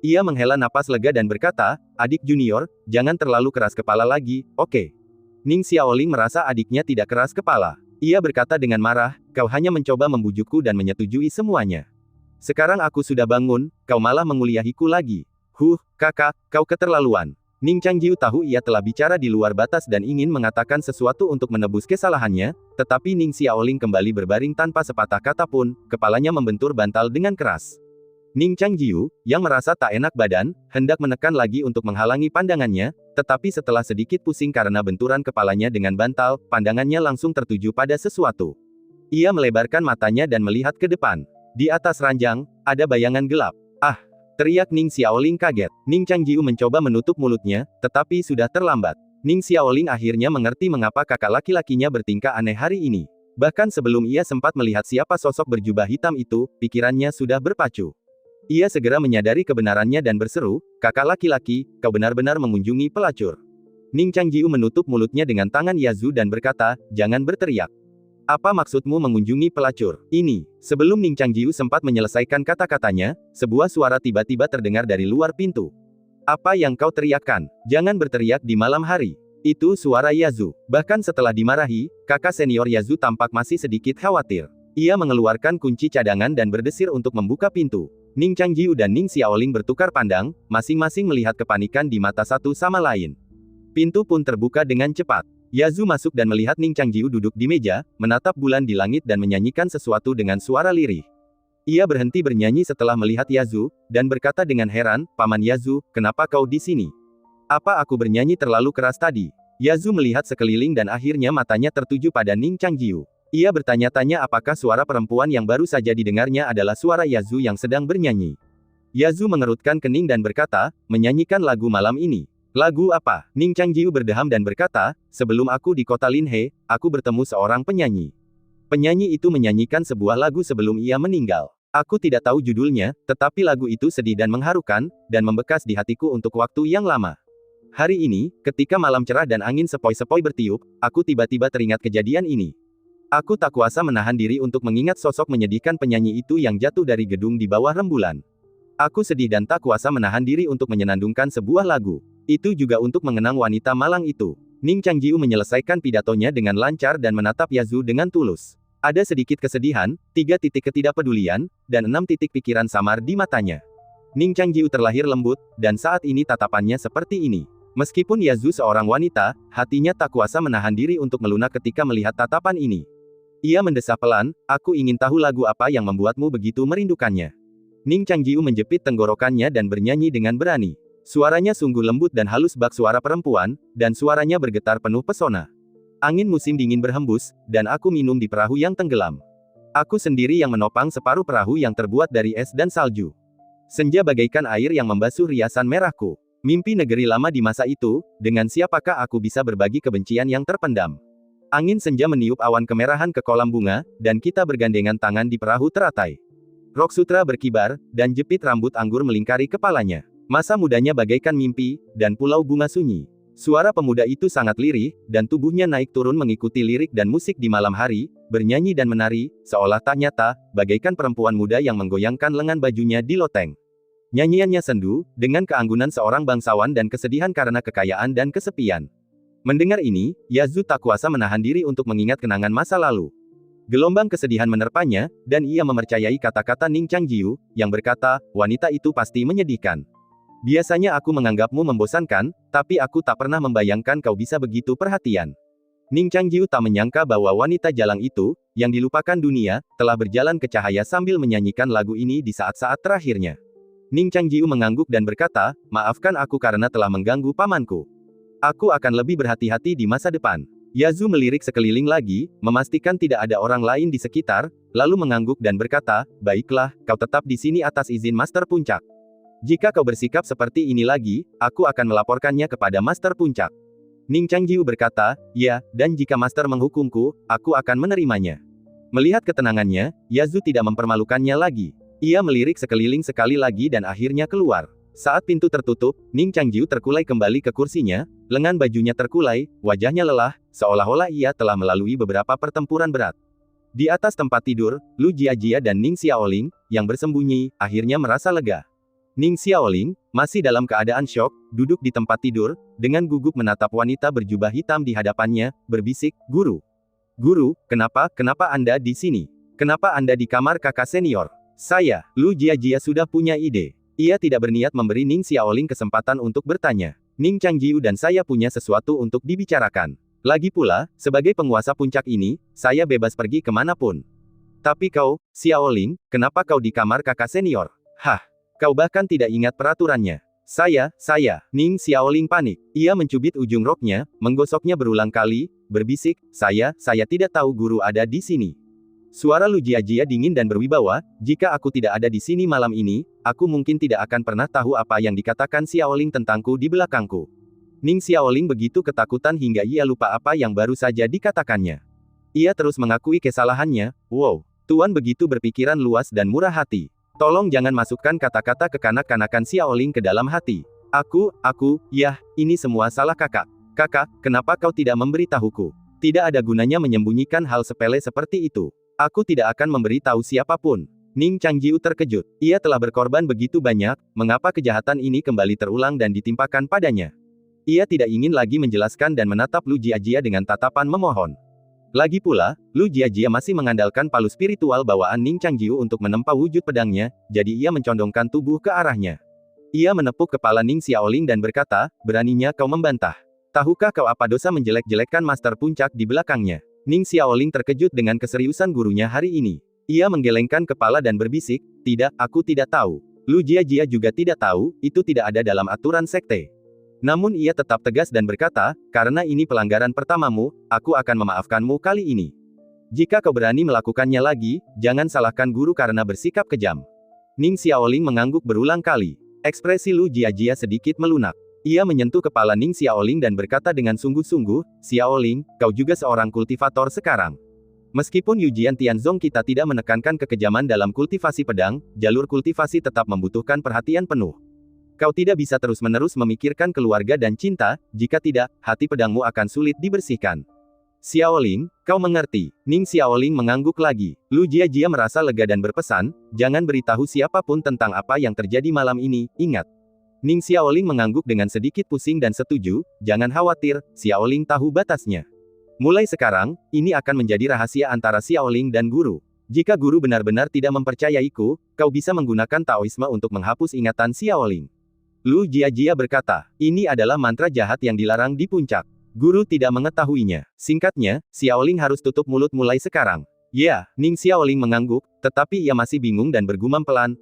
Ia menghela napas lega dan berkata, adik junior, jangan terlalu keras kepala lagi, oke? Ning Xiaoling merasa adiknya tidak keras kepala. Ia berkata dengan marah, kau hanya mencoba membujukku dan menyetujui semuanya. Sekarang aku sudah bangun, kau malah menguliahiku lagi. Kakak, kau keterlaluan. Ning Changjiu tahu ia telah bicara di luar batas dan ingin mengatakan sesuatu untuk menebus kesalahannya, tetapi Ning Xiaoling kembali berbaring tanpa sepatah kata pun, kepalanya membentur bantal dengan keras. Ning Changjiu, yang merasa tak enak badan, hendak menekan lagi untuk menghalangi pandangannya, tetapi setelah sedikit pusing karena benturan kepalanya dengan bantal, pandangannya langsung tertuju pada sesuatu. Ia melebarkan matanya dan melihat ke depan. Di atas ranjang, ada bayangan gelap. Ah! Teriak Ning Xiaoling kaget. Ning Changjiu mencoba menutup mulutnya, tetapi sudah terlambat. Ning Xiaoling akhirnya mengerti mengapa kakak laki-lakinya bertingkah aneh hari ini. Bahkan sebelum ia sempat melihat siapa sosok berjubah hitam itu, pikirannya sudah berpacu. Ia segera menyadari kebenarannya dan berseru, kakak laki-laki, kau benar-benar mengunjungi pelacur. Ning Changjiu menutup mulutnya dengan tangan Yazu dan berkata, jangan berteriak. Apa maksudmu mengunjungi pelacur? Ini. Sebelum Ning Changjiu sempat menyelesaikan kata-katanya, sebuah suara tiba-tiba terdengar dari luar pintu. Apa yang kau teriakkan? Jangan berteriak di malam hari. Itu suara Yazu. Bahkan setelah dimarahi, kakak senior Yazu tampak masih sedikit khawatir. Ia mengeluarkan kunci cadangan dan berdesir untuk membuka pintu. Ning Changjiu dan Ning Xiaoling bertukar pandang, masing-masing melihat kepanikan di mata satu sama lain. Pintu pun terbuka dengan cepat. Yazu masuk dan melihat Ning Changjiu duduk di meja, menatap bulan di langit dan menyanyikan sesuatu dengan suara lirih. Ia berhenti bernyanyi setelah melihat Yazu, dan berkata dengan heran, Paman Yazu, kenapa kau di sini? Apa aku bernyanyi terlalu keras tadi? Yazu melihat sekeliling dan akhirnya matanya tertuju pada Ning Changjiu. Ia bertanya-tanya apakah suara perempuan yang baru saja didengarnya adalah suara Yazu yang sedang bernyanyi. Yazu mengerutkan kening dan berkata, menyanyikan lagu malam ini. Lagu apa? Ning Changjiu berdeham dan berkata, sebelum aku di kota Linhe, aku bertemu seorang penyanyi. Penyanyi itu menyanyikan sebuah lagu sebelum ia meninggal. Aku tidak tahu judulnya, tetapi lagu itu sedih dan mengharukan, dan membekas di hatiku untuk waktu yang lama. Hari ini, ketika malam cerah dan angin sepoi-sepoi bertiup, aku tiba-tiba teringat kejadian ini. Aku tak kuasa menahan diri untuk mengingat sosok menyedihkan penyanyi itu yang jatuh dari gedung di bawah rembulan. Aku sedih dan tak kuasa menahan diri untuk menyenandungkan sebuah lagu. Itu juga untuk mengenang wanita malang itu. Ning Changjiu menyelesaikan pidatonya dengan lancar dan menatap Yazu dengan tulus. Ada sedikit kesedihan, 3 titik ketidakpedulian, dan 6 titik pikiran samar di matanya. Ning Changjiu terlahir lembut, dan saat ini tatapannya seperti ini. Meskipun Yazu seorang wanita, hatinya tak kuasa menahan diri untuk melunak ketika melihat tatapan ini. Ia mendesah pelan, aku ingin tahu lagu apa yang membuatmu begitu merindukannya. Ning Changjiu menjepit tenggorokannya dan bernyanyi dengan berani. Suaranya sungguh lembut dan halus bak suara perempuan, dan suaranya bergetar penuh pesona. Angin musim dingin berhembus, dan aku minum di perahu yang tenggelam. Aku sendiri yang menopang separuh perahu yang terbuat dari es dan salju. Senja bagaikan air yang membasuh riasan merahku. Mimpi negeri lama di masa itu, dengan siapakah aku bisa berbagi kebencian yang terpendam. Angin senja meniup awan kemerahan ke kolam bunga, dan kita bergandengan tangan di perahu teratai. Rok sutra berkibar, dan jepit rambut anggur melingkari kepalanya. Masa mudanya bagaikan mimpi, dan pulau bunga sunyi. Suara pemuda itu sangat lirih, dan tubuhnya naik turun mengikuti lirik dan musik di malam hari, bernyanyi dan menari, seolah tak nyata, bagaikan perempuan muda yang menggoyangkan lengan bajunya di loteng. Nyanyiannya sendu, dengan keanggunan seorang bangsawan dan kesedihan karena kekayaan dan kesepian. Mendengar ini, Yazu tak kuasa menahan diri untuk mengingat kenangan masa lalu. Gelombang kesedihan menerpanya, dan ia mempercayai kata-kata Ning Changjiu, yang berkata, wanita itu pasti menyedihkan. Biasanya aku menganggapmu membosankan, tapi aku tak pernah membayangkan kau bisa begitu perhatian. Ning Changjiu tak menyangka bahwa wanita jalang itu, yang dilupakan dunia, telah berjalan ke cahaya sambil menyanyikan lagu ini di saat-saat terakhirnya. Ning Changjiu mengangguk dan berkata, maafkan aku karena telah mengganggu pamanku. Aku akan lebih berhati-hati di masa depan. Yazu melirik sekeliling lagi, memastikan tidak ada orang lain di sekitar, lalu mengangguk dan berkata, baiklah, kau tetap di sini atas izin Master Puncak. Jika kau bersikap seperti ini lagi, aku akan melaporkannya kepada Master Puncak. Ning Changjiu berkata, ya, dan jika master menghukumku, aku akan menerimanya. Melihat ketenangannya, Yazu tidak mempermalukannya lagi. Ia melirik sekeliling sekali lagi dan akhirnya keluar. Saat pintu tertutup, Ning Changjiu terkulai kembali ke kursinya, lengan bajunya terkulai, wajahnya lelah, seolah-olah ia telah melalui beberapa pertempuran berat. Di atas tempat tidur, Lu Jiajia dan Ning Xiaoling, yang bersembunyi, akhirnya merasa lega. Ning Xiaoling, masih dalam keadaan syok, duduk di tempat tidur, dengan gugup menatap wanita berjubah hitam di hadapannya, berbisik, Guru. Guru, kenapa Anda di sini? Kenapa Anda di kamar kakak senior? Saya, Lu Jiajia sudah punya ide. Ia tidak berniat memberi Ning Xiaoling kesempatan untuk bertanya. Ning Changjiu dan saya punya sesuatu untuk dibicarakan. Lagi pula, sebagai penguasa puncak ini, saya bebas pergi kemanapun. Tapi kau, Xiaoling, kenapa kau di kamar kakak senior? Hah, kau bahkan tidak ingat peraturannya. Saya, Ning Xiaoling panik. Ia mencubit ujung roknya, menggosoknya berulang kali, berbisik, saya tidak tahu guru ada di sini. Suara Lu Jiajia dingin dan berwibawa, jika aku tidak ada di sini malam ini, aku mungkin tidak akan pernah tahu apa yang dikatakan Xiaoling tentangku di belakangku. Ning Xiaoling begitu ketakutan hingga ia lupa apa yang baru saja dikatakannya. Ia terus mengakui kesalahannya, wow, Tuan begitu berpikiran luas dan murah hati. Tolong jangan masukkan kata-kata kekanak-kanakan Xiaoling ke dalam hati. Yah, ini semua salah kakak. Kakak, kenapa kau tidak memberitahuku? Tidak ada gunanya menyembunyikan hal sepele seperti itu. Aku tidak akan memberi tahu siapapun. Ning Changjiu terkejut. Ia telah berkorban begitu banyak, mengapa kejahatan ini kembali terulang dan ditimpakan padanya? Ia tidak ingin lagi menjelaskan dan menatap Lu Jiajia dengan tatapan memohon. Lagi pula, Lu Jiajia masih mengandalkan palu spiritual bawaan Ning Changjiu untuk menempa wujud pedangnya, jadi ia mencondongkan tubuh ke arahnya. Ia menepuk kepala Ning Xiaoling dan berkata, beraninya kau membantah. Tahukah kau apa dosa menjelek-jelekkan master puncak di belakangnya? Ning Xiaoling terkejut dengan keseriusan gurunya hari ini. Ia menggelengkan kepala dan berbisik, tidak, aku tidak tahu. Lu Jiajia juga tidak tahu, itu tidak ada dalam aturan sekte. Namun ia tetap tegas dan berkata, karena ini pelanggaran pertamamu, aku akan memaafkanmu kali ini. Jika kau berani melakukannya lagi, jangan salahkan guru karena bersikap kejam. Ning Xiaoling mengangguk berulang kali. Ekspresi Lu Jiajia sedikit melunak. Ia menyentuh kepala Ning Xiaoling dan berkata dengan sungguh-sungguh, Xiaoling, kau juga seorang kultivator sekarang. Meskipun Yujian Tianzong kita tidak menekankan kekejaman dalam kultivasi pedang, jalur kultivasi tetap membutuhkan perhatian penuh. Kau tidak bisa terus-menerus memikirkan keluarga dan cinta, jika tidak, hati pedangmu akan sulit dibersihkan. Xiaoling, kau mengerti. Ning Xiaoling mengangguk lagi. Lu Jiajia merasa lega dan berpesan, jangan beritahu siapapun tentang apa yang terjadi malam ini, ingat. Ning Xiaoling mengangguk dengan sedikit pusing dan setuju, jangan khawatir, Xiaoling tahu batasnya. Mulai sekarang, ini akan menjadi rahasia antara Xiaoling dan guru. Jika guru benar-benar tidak mempercayaiku, kau bisa menggunakan Taoisme untuk menghapus ingatan Xiaoling. Lu Jiajia berkata, ini adalah mantra jahat yang dilarang di puncak. Guru tidak mengetahuinya. Singkatnya, Xiaoling harus tutup mulut mulai sekarang. Ya, Ning Xiaoling mengangguk, tetapi ia masih bingung dan bergumam pelan,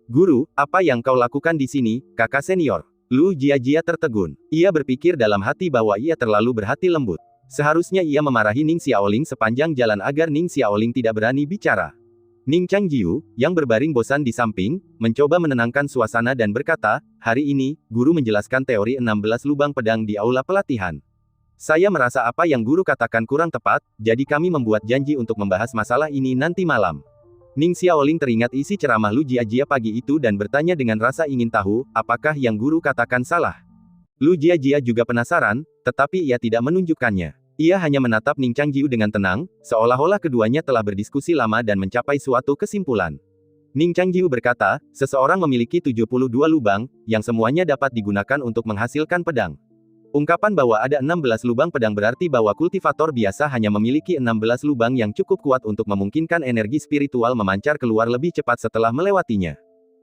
Guru, apa yang kau lakukan di sini, kakak senior? Lu Jiajia tertegun. Ia berpikir dalam hati bahwa ia terlalu berhati lembut. Seharusnya ia memarahi Ning Xiaoling sepanjang jalan agar Ning Xiaoling tidak berani bicara. Ning Changjiu, yang berbaring bosan di samping, mencoba menenangkan suasana dan berkata, hari ini, guru menjelaskan teori 16 lubang pedang di aula pelatihan. Saya merasa apa yang guru katakan kurang tepat, jadi kami membuat janji untuk membahas masalah ini nanti malam. Ning Xiaoling teringat isi ceramah Lu Jiajia pagi itu dan bertanya dengan rasa ingin tahu, apakah yang guru katakan salah. Lu Jiajia juga penasaran, tetapi ia tidak menunjukkannya. Ia hanya menatap Ning Changjiu dengan tenang, seolah-olah keduanya telah berdiskusi lama dan mencapai suatu kesimpulan. Ning Changjiu berkata, seseorang memiliki 72 lubang, yang semuanya dapat digunakan untuk menghasilkan pedang. Ungkapan bahwa ada 16 lubang pedang berarti bahwa kultivator biasa hanya memiliki 16 lubang yang cukup kuat untuk memungkinkan energi spiritual memancar keluar lebih cepat setelah melewatinya.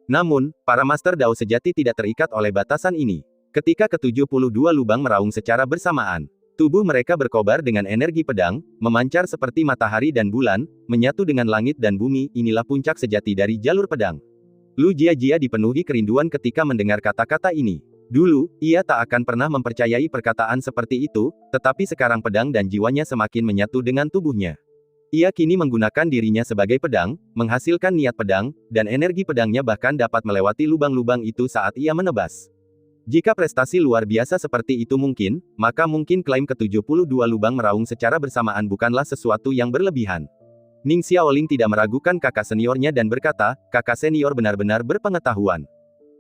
Namun, para master Dao sejati tidak terikat oleh batasan ini. Ketika ke-72 lubang meraung secara bersamaan, tubuh mereka berkobar dengan energi pedang, memancar seperti matahari dan bulan, menyatu dengan langit dan bumi, inilah puncak sejati dari jalur pedang. Lu Jiajia dipenuhi kerinduan ketika mendengar kata-kata ini. Dulu, ia tak akan pernah mempercayai perkataan seperti itu, tetapi sekarang pedang dan jiwanya semakin menyatu dengan tubuhnya. Ia kini menggunakan dirinya sebagai pedang, menghasilkan niat pedang, dan energi pedangnya bahkan dapat melewati lubang-lubang itu saat ia menebas. Jika prestasi luar biasa seperti itu mungkin, maka mungkin klaim ke-72 lubang meraung secara bersamaan bukanlah sesuatu yang berlebihan. Ning Xiaoling tidak meragukan kakak seniornya dan berkata, kakak senior benar-benar berpengetahuan.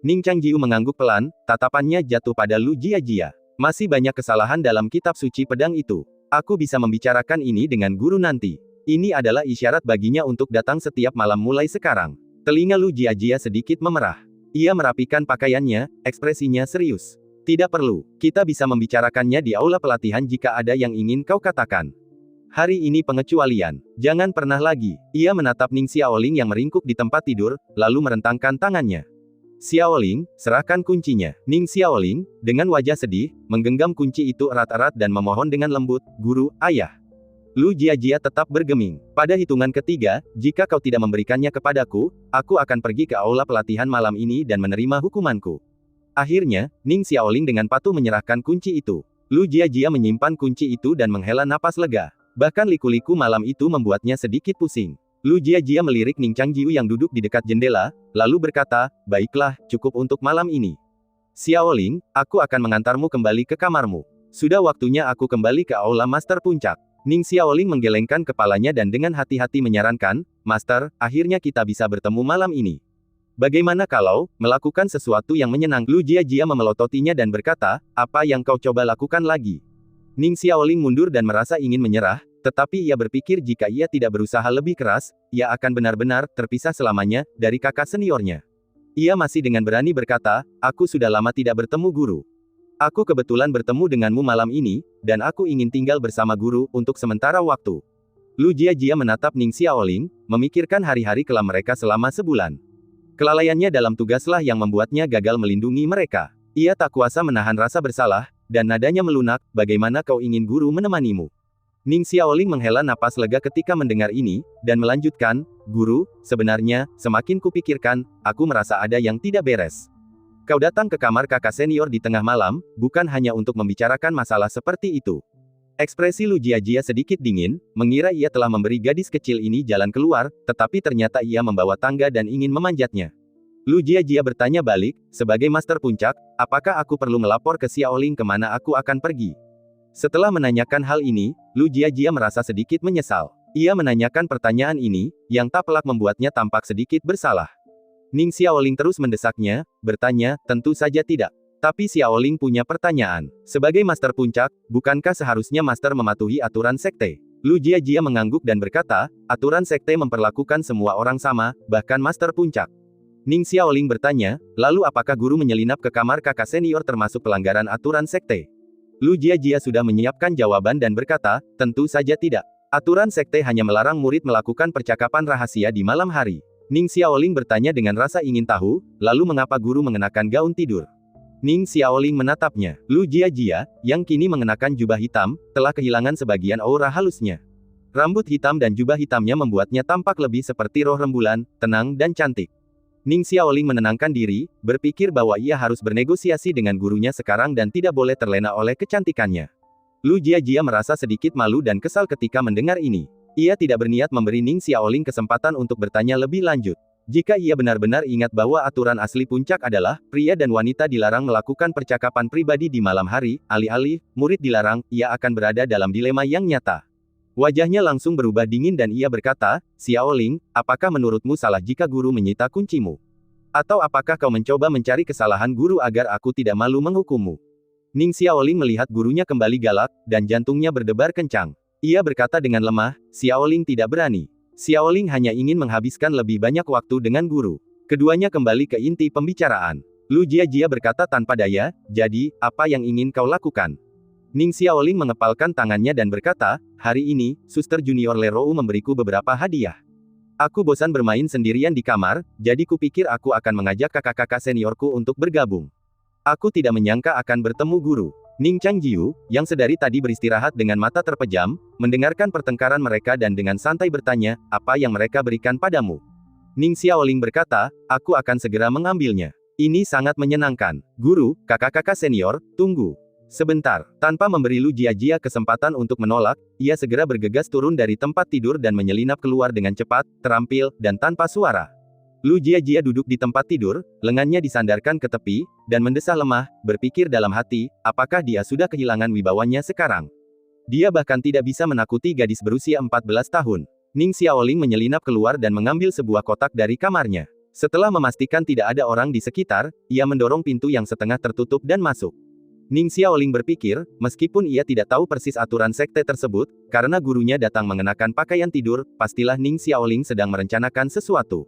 Ning Changjiu mengangguk pelan, tatapannya jatuh pada Lu Jiajia. Masih banyak kesalahan dalam kitab suci pedang itu. Aku bisa membicarakan ini dengan guru nanti. Ini adalah isyarat baginya untuk datang setiap malam mulai sekarang. Telinga Lu Jiajia sedikit memerah. Ia merapikan pakaiannya, ekspresinya serius. Tidak perlu, kita bisa membicarakannya di aula pelatihan jika ada yang ingin kau katakan. Hari ini pengecualian. Jangan pernah lagi. Ia menatap Ning Xiaoling yang meringkuk di tempat tidur, lalu merentangkan tangannya. Xiaoling, serahkan kuncinya. Ning Xiaoling, dengan wajah sedih, menggenggam kunci itu erat-erat dan memohon dengan lembut, Guru, Ayah. Lu Jiajia tetap bergeming. Pada hitungan ketiga, jika kau tidak memberikannya kepadaku, aku akan pergi ke aula pelatihan malam ini dan menerima hukumanku. Akhirnya, Ning Xiaoling dengan patuh menyerahkan kunci itu. Lu Jiajia menyimpan kunci itu dan menghela napas lega. Bahkan liku-liku malam itu membuatnya sedikit pusing. Lu Jiajia melirik Ning Changjiu yang duduk di dekat jendela, lalu berkata, baiklah, cukup untuk malam ini. Xiaoling, aku akan mengantarmu kembali ke kamarmu. Sudah waktunya aku kembali ke aula Master Puncak. Ning Xiaoling menggelengkan kepalanya dan dengan hati-hati menyarankan, Master, akhirnya kita bisa bertemu malam ini. Bagaimana kalau melakukan sesuatu yang menyenangkan? Lu Jiajia memelototinya dan berkata, apa yang kau coba lakukan lagi? Ning Xiaoling mundur dan merasa ingin menyerah, tetapi ia berpikir jika ia tidak berusaha lebih keras, ia akan benar-benar terpisah selamanya dari kakak seniornya. Ia masih dengan berani berkata, aku sudah lama tidak bertemu guru. Aku kebetulan bertemu denganmu malam ini, dan aku ingin tinggal bersama guru untuk sementara waktu. Lu Jiajia menatap Ning Xiaoling, memikirkan hari-hari kelam mereka selama sebulan. Kelalaiannya dalam tugaslah yang membuatnya gagal melindungi mereka. Ia tak kuasa menahan rasa bersalah, dan nadanya melunak, bagaimana kau ingin guru menemanimu? Ning Xiaoling menghela napas lega ketika mendengar ini, dan melanjutkan, Guru, sebenarnya, semakin kupikirkan, aku merasa ada yang tidak beres. Kau datang ke kamar kakak senior di tengah malam, bukan hanya untuk membicarakan masalah seperti itu. Ekspresi Lu Jiajia sedikit dingin, mengira ia telah memberi gadis kecil ini jalan keluar, tetapi ternyata ia membawa tangga dan ingin memanjatnya. Lu Jiajia bertanya balik, sebagai Master Puncak, apakah aku perlu melapor ke Xiaoling kemana aku akan pergi? Setelah menanyakan hal ini, Lu Jiajia merasa sedikit menyesal. Ia menanyakan pertanyaan ini, yang tak pelak membuatnya tampak sedikit bersalah. Ning Xiaoling terus mendesaknya, bertanya, tentu saja tidak. Tapi Xiaoling punya pertanyaan. Sebagai Master Puncak, bukankah seharusnya Master mematuhi aturan sekte? Lu Jiajia mengangguk dan berkata, aturan sekte memperlakukan semua orang sama, bahkan Master Puncak. Ning Xiaoling bertanya, lalu apakah guru menyelinap ke kamar kakak senior termasuk pelanggaran aturan sekte? Lu Jiajia sudah menyiapkan jawaban dan berkata, tentu saja tidak. Aturan sekte hanya melarang murid melakukan percakapan rahasia di malam hari. Ning Xiaoling bertanya dengan rasa ingin tahu, lalu mengapa guru mengenakan gaun tidur? Ning Xiaoling menatapnya. Lu Jiajia, yang kini mengenakan jubah hitam, telah kehilangan sebagian aura halusnya. Rambut hitam dan jubah hitamnya membuatnya tampak lebih seperti roh rembulan, tenang dan cantik. Ning Xiaoling menenangkan diri, berpikir bahwa ia harus bernegosiasi dengan gurunya sekarang dan tidak boleh terlena oleh kecantikannya. Lu Jiajia merasa sedikit malu dan kesal ketika mendengar ini. Ia tidak berniat memberi Ning Xiaoling kesempatan untuk bertanya lebih lanjut. Jika ia benar-benar ingat bahwa aturan asli puncak adalah, pria dan wanita dilarang melakukan percakapan pribadi di malam hari, alih-alih, murid dilarang, ia akan berada dalam dilema yang nyata. Wajahnya langsung berubah dingin dan ia berkata, Xiaoling, apakah menurutmu salah jika guru menyita kuncimu? Atau apakah kau mencoba mencari kesalahan guru agar aku tidak malu menghukummu? Ning Xiaoling melihat gurunya kembali galak, dan jantungnya berdebar kencang. Ia berkata dengan lemah, Xiaoling tidak berani. Xiaoling hanya ingin menghabiskan lebih banyak waktu dengan guru. Keduanya kembali ke inti pembicaraan. Lu Jiajia berkata tanpa daya, jadi, apa yang ingin kau lakukan? Ning Xiaoling mengepalkan tangannya dan berkata, hari ini, Suster Junior Lerou memberiku beberapa hadiah. Aku bosan bermain sendirian di kamar, jadi kupikir aku akan mengajak kakak-kakak seniorku untuk bergabung. Aku tidak menyangka akan bertemu guru. Ning Changjiu, yang sedari tadi beristirahat dengan mata terpejam, mendengarkan pertengkaran mereka dan dengan santai bertanya, apa yang mereka berikan padamu? Ning Xiaoling berkata, aku akan segera mengambilnya. Ini sangat menyenangkan. Guru, kakak-kakak senior, tunggu. Sebentar, tanpa memberi Lu Jiajia kesempatan untuk menolak, ia segera bergegas turun dari tempat tidur dan menyelinap keluar dengan cepat, terampil, dan tanpa suara. Lu Jiajia duduk di tempat tidur, lengannya disandarkan ke tepi, dan mendesah lemah, berpikir dalam hati, apakah dia sudah kehilangan wibawanya sekarang? Dia bahkan tidak bisa menakuti gadis berusia 14 tahun. Ning Xiaoling menyelinap keluar dan mengambil sebuah kotak dari kamarnya. Setelah memastikan tidak ada orang di sekitar, ia mendorong pintu yang setengah tertutup dan masuk. Ning Xiaoling berpikir, meskipun ia tidak tahu persis aturan sekte tersebut, karena gurunya datang mengenakan pakaian tidur, pastilah Ning Xiaoling sedang merencanakan sesuatu.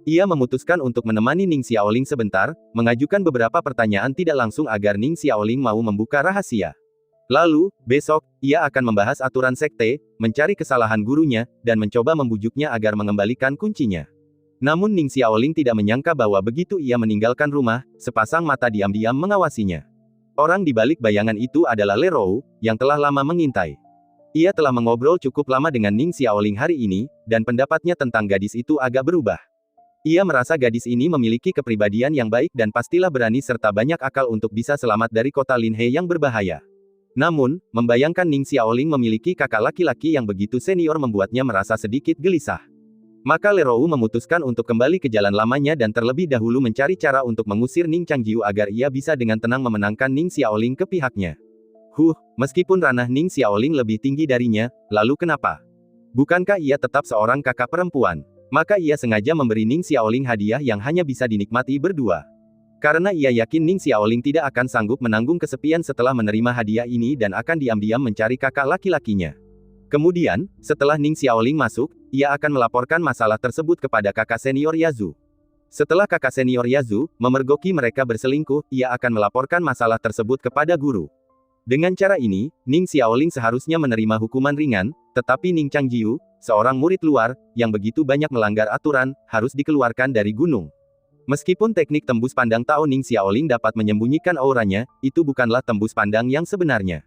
Ia memutuskan untuk menemani Ning Xiaoling sebentar, mengajukan beberapa pertanyaan tidak langsung agar Ning Xiaoling mau membuka rahasia. Lalu, besok, ia akan membahas aturan sekte, mencari kesalahan gurunya, dan mencoba membujuknya agar mengembalikan kuncinya. Namun Ning Xiaoling tidak menyangka bahwa begitu ia meninggalkan rumah, sepasang mata diam-diam mengawasinya. Orang di balik bayangan itu adalah Le Rou, yang telah lama mengintai. Ia telah mengobrol cukup lama dengan Ning Xiaoling hari ini, dan pendapatnya tentang gadis itu agak berubah. Ia merasa gadis ini memiliki kepribadian yang baik dan pastilah berani serta banyak akal untuk bisa selamat dari kota Linhe yang berbahaya. Namun, membayangkan Ning Xiaoling memiliki kakak laki-laki yang begitu senior membuatnya merasa sedikit gelisah. Maka Le Rou memutuskan untuk kembali ke jalan lamanya dan terlebih dahulu mencari cara untuk mengusir Ning Changjiu agar ia bisa dengan tenang memenangkan Ning Xiaoling ke pihaknya. Meskipun ranah Ning Xiaoling lebih tinggi darinya, lalu kenapa? Bukankah ia tetap seorang kakak perempuan? Maka ia sengaja memberi Ning Xiaoling hadiah yang hanya bisa dinikmati berdua. Karena ia yakin Ning Xiaoling tidak akan sanggup menanggung kesepian setelah menerima hadiah ini dan akan diam-diam mencari kakak laki-lakinya. Kemudian, setelah Ning Xiaoling masuk, ia akan melaporkan masalah tersebut kepada kakak senior Yazu. Setelah kakak senior Yazu memergoki mereka berselingkuh, ia akan melaporkan masalah tersebut kepada guru. Dengan cara ini, Ning Xiaoling seharusnya menerima hukuman ringan, tetapi Ning Changjiu, seorang murid luar, yang begitu banyak melanggar aturan, harus dikeluarkan dari gunung. Meskipun teknik tembus pandang Tao Ning Xiaoling dapat menyembunyikan auranya, itu bukanlah tembus pandang yang sebenarnya.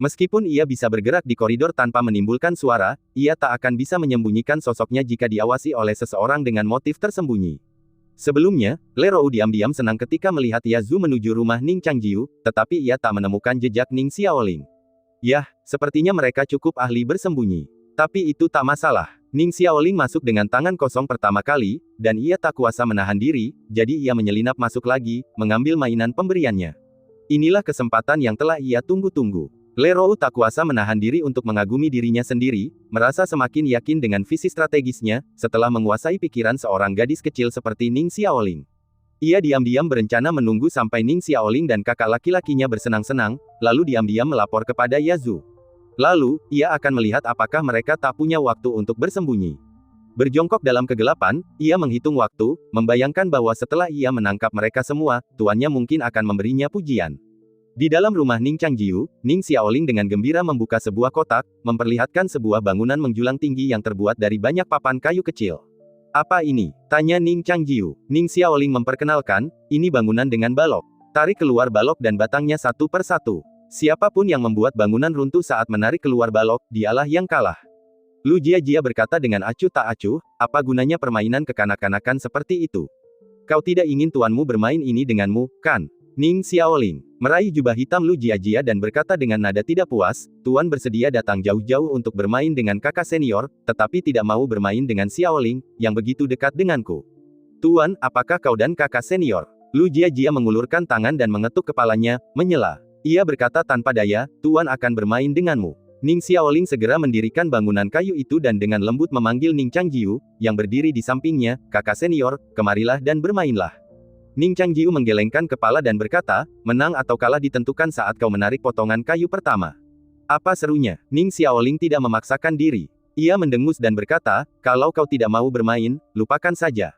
Meskipun ia bisa bergerak di koridor tanpa menimbulkan suara, ia tak akan bisa menyembunyikan sosoknya jika diawasi oleh seseorang dengan motif tersembunyi. Sebelumnya, Le Rou diam-diam senang ketika melihat Yazu menuju rumah Ning Changjiu, tetapi ia tak menemukan jejak Ning Xiaoling. Yah, sepertinya mereka cukup ahli bersembunyi. Tapi itu tak masalah. Ning Xiaoling masuk dengan tangan kosong pertama kali, dan ia tak kuasa menahan diri, jadi ia menyelinap masuk lagi, mengambil mainan pemberiannya. Inilah kesempatan yang telah ia tunggu-tunggu. Le Rou tak kuasa menahan diri untuk mengagumi dirinya sendiri, merasa semakin yakin dengan visi strategisnya, setelah menguasai pikiran seorang gadis kecil seperti Ning Xiaoling. Ia diam-diam berencana menunggu sampai Ning Xiaoling dan kakak laki-lakinya bersenang-senang, lalu diam-diam melapor kepada Yazu. Lalu, ia akan melihat apakah mereka tak punya waktu untuk bersembunyi. Berjongkok dalam kegelapan, ia menghitung waktu, membayangkan bahwa setelah ia menangkap mereka semua, tuannya mungkin akan memberinya pujian. Di dalam rumah Ning Changjiu, Ning Xiaoling dengan gembira membuka sebuah kotak, memperlihatkan sebuah bangunan menjulang tinggi yang terbuat dari banyak papan kayu kecil. Apa ini? Tanya Ning Changjiu. Ning Xiaoling memperkenalkan, ini bangunan dengan balok. Tarik keluar balok dan batangnya satu per satu. Siapapun yang membuat bangunan runtuh saat menarik keluar balok, dialah yang kalah. Lu Jiajia berkata dengan acuh tak acuh, apa gunanya permainan kekanak-kanakan seperti itu? Kau tidak ingin tuanmu bermain ini denganmu, kan? Ning Xiaoling meraih jubah hitam Lu Jiajia dan berkata dengan nada tidak puas, tuan bersedia datang jauh-jauh untuk bermain dengan kakak senior, tetapi tidak mau bermain dengan Xiaoling, yang begitu dekat denganku. Tuan, apakah kau dan kakak senior? Lu Jiajia mengulurkan tangan dan mengetuk kepalanya, menyela. Ia berkata tanpa daya, tuan akan bermain denganmu. Ning Xiaoling segera mendirikan bangunan kayu itu dan dengan lembut memanggil Ning Changjiu, yang berdiri di sampingnya, kakak senior, kemarilah dan bermainlah. Ning Changjiu menggelengkan kepala dan berkata, menang atau kalah ditentukan saat kau menarik potongan kayu pertama. Apa serunya? Ning Xiaoling tidak memaksakan diri. Ia mendengus dan berkata, kalau kau tidak mau bermain, lupakan saja.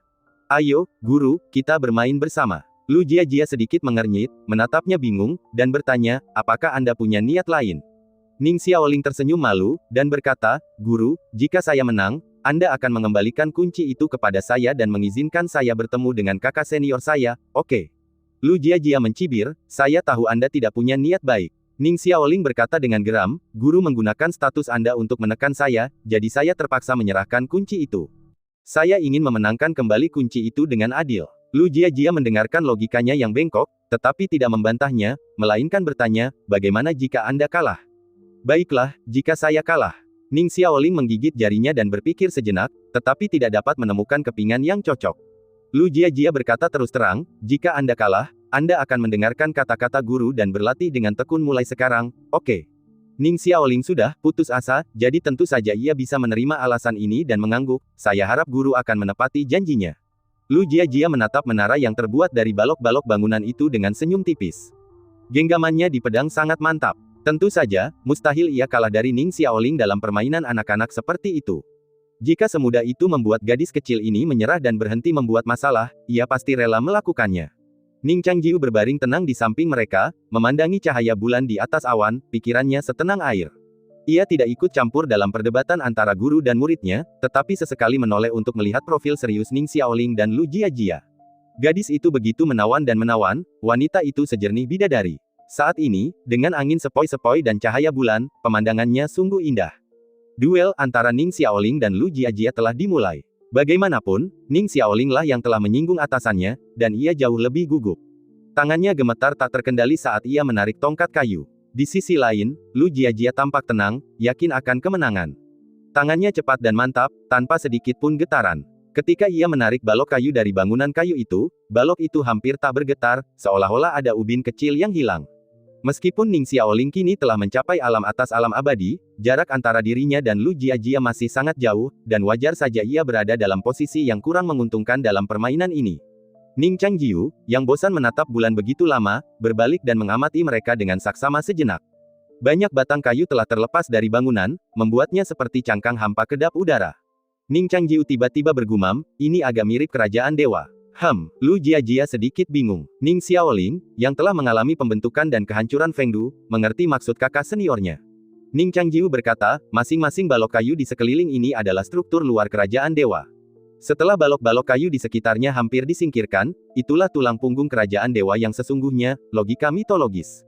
Ayo, guru, kita bermain bersama. Lu Jiajia sedikit mengernyit, menatapnya bingung, dan bertanya, apakah Anda punya niat lain? Ning Xiaoling tersenyum malu, dan berkata, guru, jika saya menang, Anda akan mengembalikan kunci itu kepada saya dan mengizinkan saya bertemu dengan kakak senior saya, oke? Lu Jiajia mencibir, saya tahu Anda tidak punya niat baik. Ning Xiaoling berkata dengan geram, guru menggunakan status Anda untuk menekan saya, jadi saya terpaksa menyerahkan kunci itu. Saya ingin memenangkan kembali kunci itu dengan adil. Lu Jiajia mendengarkan logikanya yang bengkok, tetapi tidak membantahnya, melainkan bertanya, bagaimana jika Anda kalah? Baiklah, jika saya kalah. Ning Xiaoling menggigit jarinya dan berpikir sejenak, tetapi tidak dapat menemukan kepingan yang cocok. Lu Jiajia berkata terus terang, jika Anda kalah, Anda akan mendengarkan kata-kata guru dan berlatih dengan tekun mulai sekarang, oke. Ning Xiaoling sudah putus asa, jadi tentu saja ia bisa menerima alasan ini dan mengangguk, saya harap guru akan menepati janjinya. Lu Jiajia menatap menara yang terbuat dari balok-balok bangunan itu dengan senyum tipis. Genggamannya di pedang sangat mantap. Tentu saja, mustahil ia kalah dari Ning Xiaoling dalam permainan anak-anak seperti itu. Jika semudah itu membuat gadis kecil ini menyerah dan berhenti membuat masalah, ia pasti rela melakukannya. Ning Changjiu berbaring tenang di samping mereka, memandangi cahaya bulan di atas awan, pikirannya setenang air. Ia tidak ikut campur dalam perdebatan antara guru dan muridnya, tetapi sesekali menoleh untuk melihat profil serius Ning Xiaoling dan Lu Jiajia. Gadis itu begitu menawan dan menawan, wanita itu sejernih bidadari. Saat ini, dengan angin sepoi-sepoi dan cahaya bulan, pemandangannya sungguh indah. Duel antara Ning Xiaoling dan Lu Jiajia telah dimulai. Bagaimanapun, Ning Xiaoling lah yang telah menyinggung atasannya, dan ia jauh lebih gugup. Tangannya gemetar tak terkendali saat ia menarik tongkat kayu. Di sisi lain, Lu Jiajia tampak tenang, yakin akan kemenangan. Tangannya cepat dan mantap, tanpa sedikit pun getaran. Ketika ia menarik balok kayu dari bangunan kayu itu, balok itu hampir tak bergetar, seolah-olah ada ubin kecil yang hilang. Meskipun Ning Xiaoling kini telah mencapai alam atas alam abadi, jarak antara dirinya dan Lu Jiajia masih sangat jauh, dan wajar saja ia berada dalam posisi yang kurang menguntungkan dalam permainan ini. Ning Changjiu, yang bosan menatap bulan begitu lama, berbalik dan mengamati mereka dengan saksama sejenak. Banyak batang kayu telah terlepas dari bangunan, membuatnya seperti cangkang hampa kedap udara. Ning Changjiu tiba-tiba bergumam, ini agak mirip kerajaan dewa. Lu Jiajia sedikit bingung. Ning Xiaoling, yang telah mengalami pembentukan dan kehancuran Fengdu, mengerti maksud kakak seniornya. Ning Changjiu berkata, masing-masing balok kayu di sekeliling ini adalah struktur luar kerajaan dewa. Setelah balok-balok kayu di sekitarnya hampir disingkirkan, itulah tulang punggung kerajaan dewa yang sesungguhnya, logika mitologis.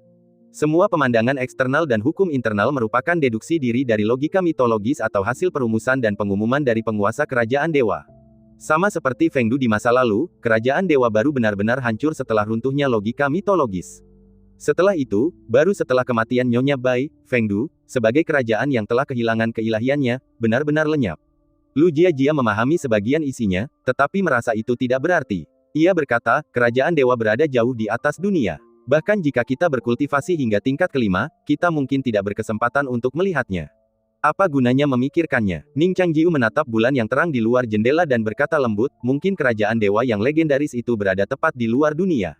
Semua pemandangan eksternal dan hukum internal merupakan deduksi diri dari logika mitologis atau hasil perumusan dan pengumuman dari penguasa kerajaan dewa. Sama seperti Fengdu di masa lalu, kerajaan dewa baru benar-benar hancur setelah runtuhnya logika mitologis. Setelah itu, baru setelah kematian Nyonya Bai, Fengdu, sebagai kerajaan yang telah kehilangan keilahiannya, benar-benar lenyap. Lu Jiajia memahami sebagian isinya, tetapi merasa itu tidak berarti. Ia berkata, kerajaan dewa berada jauh di atas dunia. Bahkan jika kita berkultivasi hingga tingkat kelima, kita mungkin tidak berkesempatan untuk melihatnya. Apa gunanya memikirkannya? Ning Changjiu menatap bulan yang terang di luar jendela dan berkata lembut, mungkin kerajaan dewa yang legendaris itu berada tepat di luar dunia.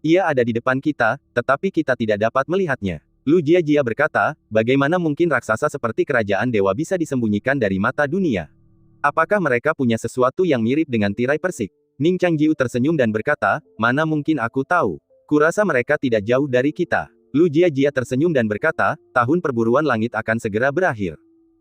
Ia ada di depan kita, tetapi kita tidak dapat melihatnya. Lu Jiajia berkata, bagaimana mungkin raksasa seperti kerajaan dewa bisa disembunyikan dari mata dunia? Apakah mereka punya sesuatu yang mirip dengan tirai persik? Ning Changjiu tersenyum dan berkata, mana mungkin aku tahu. Kurasa mereka tidak jauh dari kita. Lu Jiajia tersenyum dan berkata, tahun perburuan langit akan segera berakhir.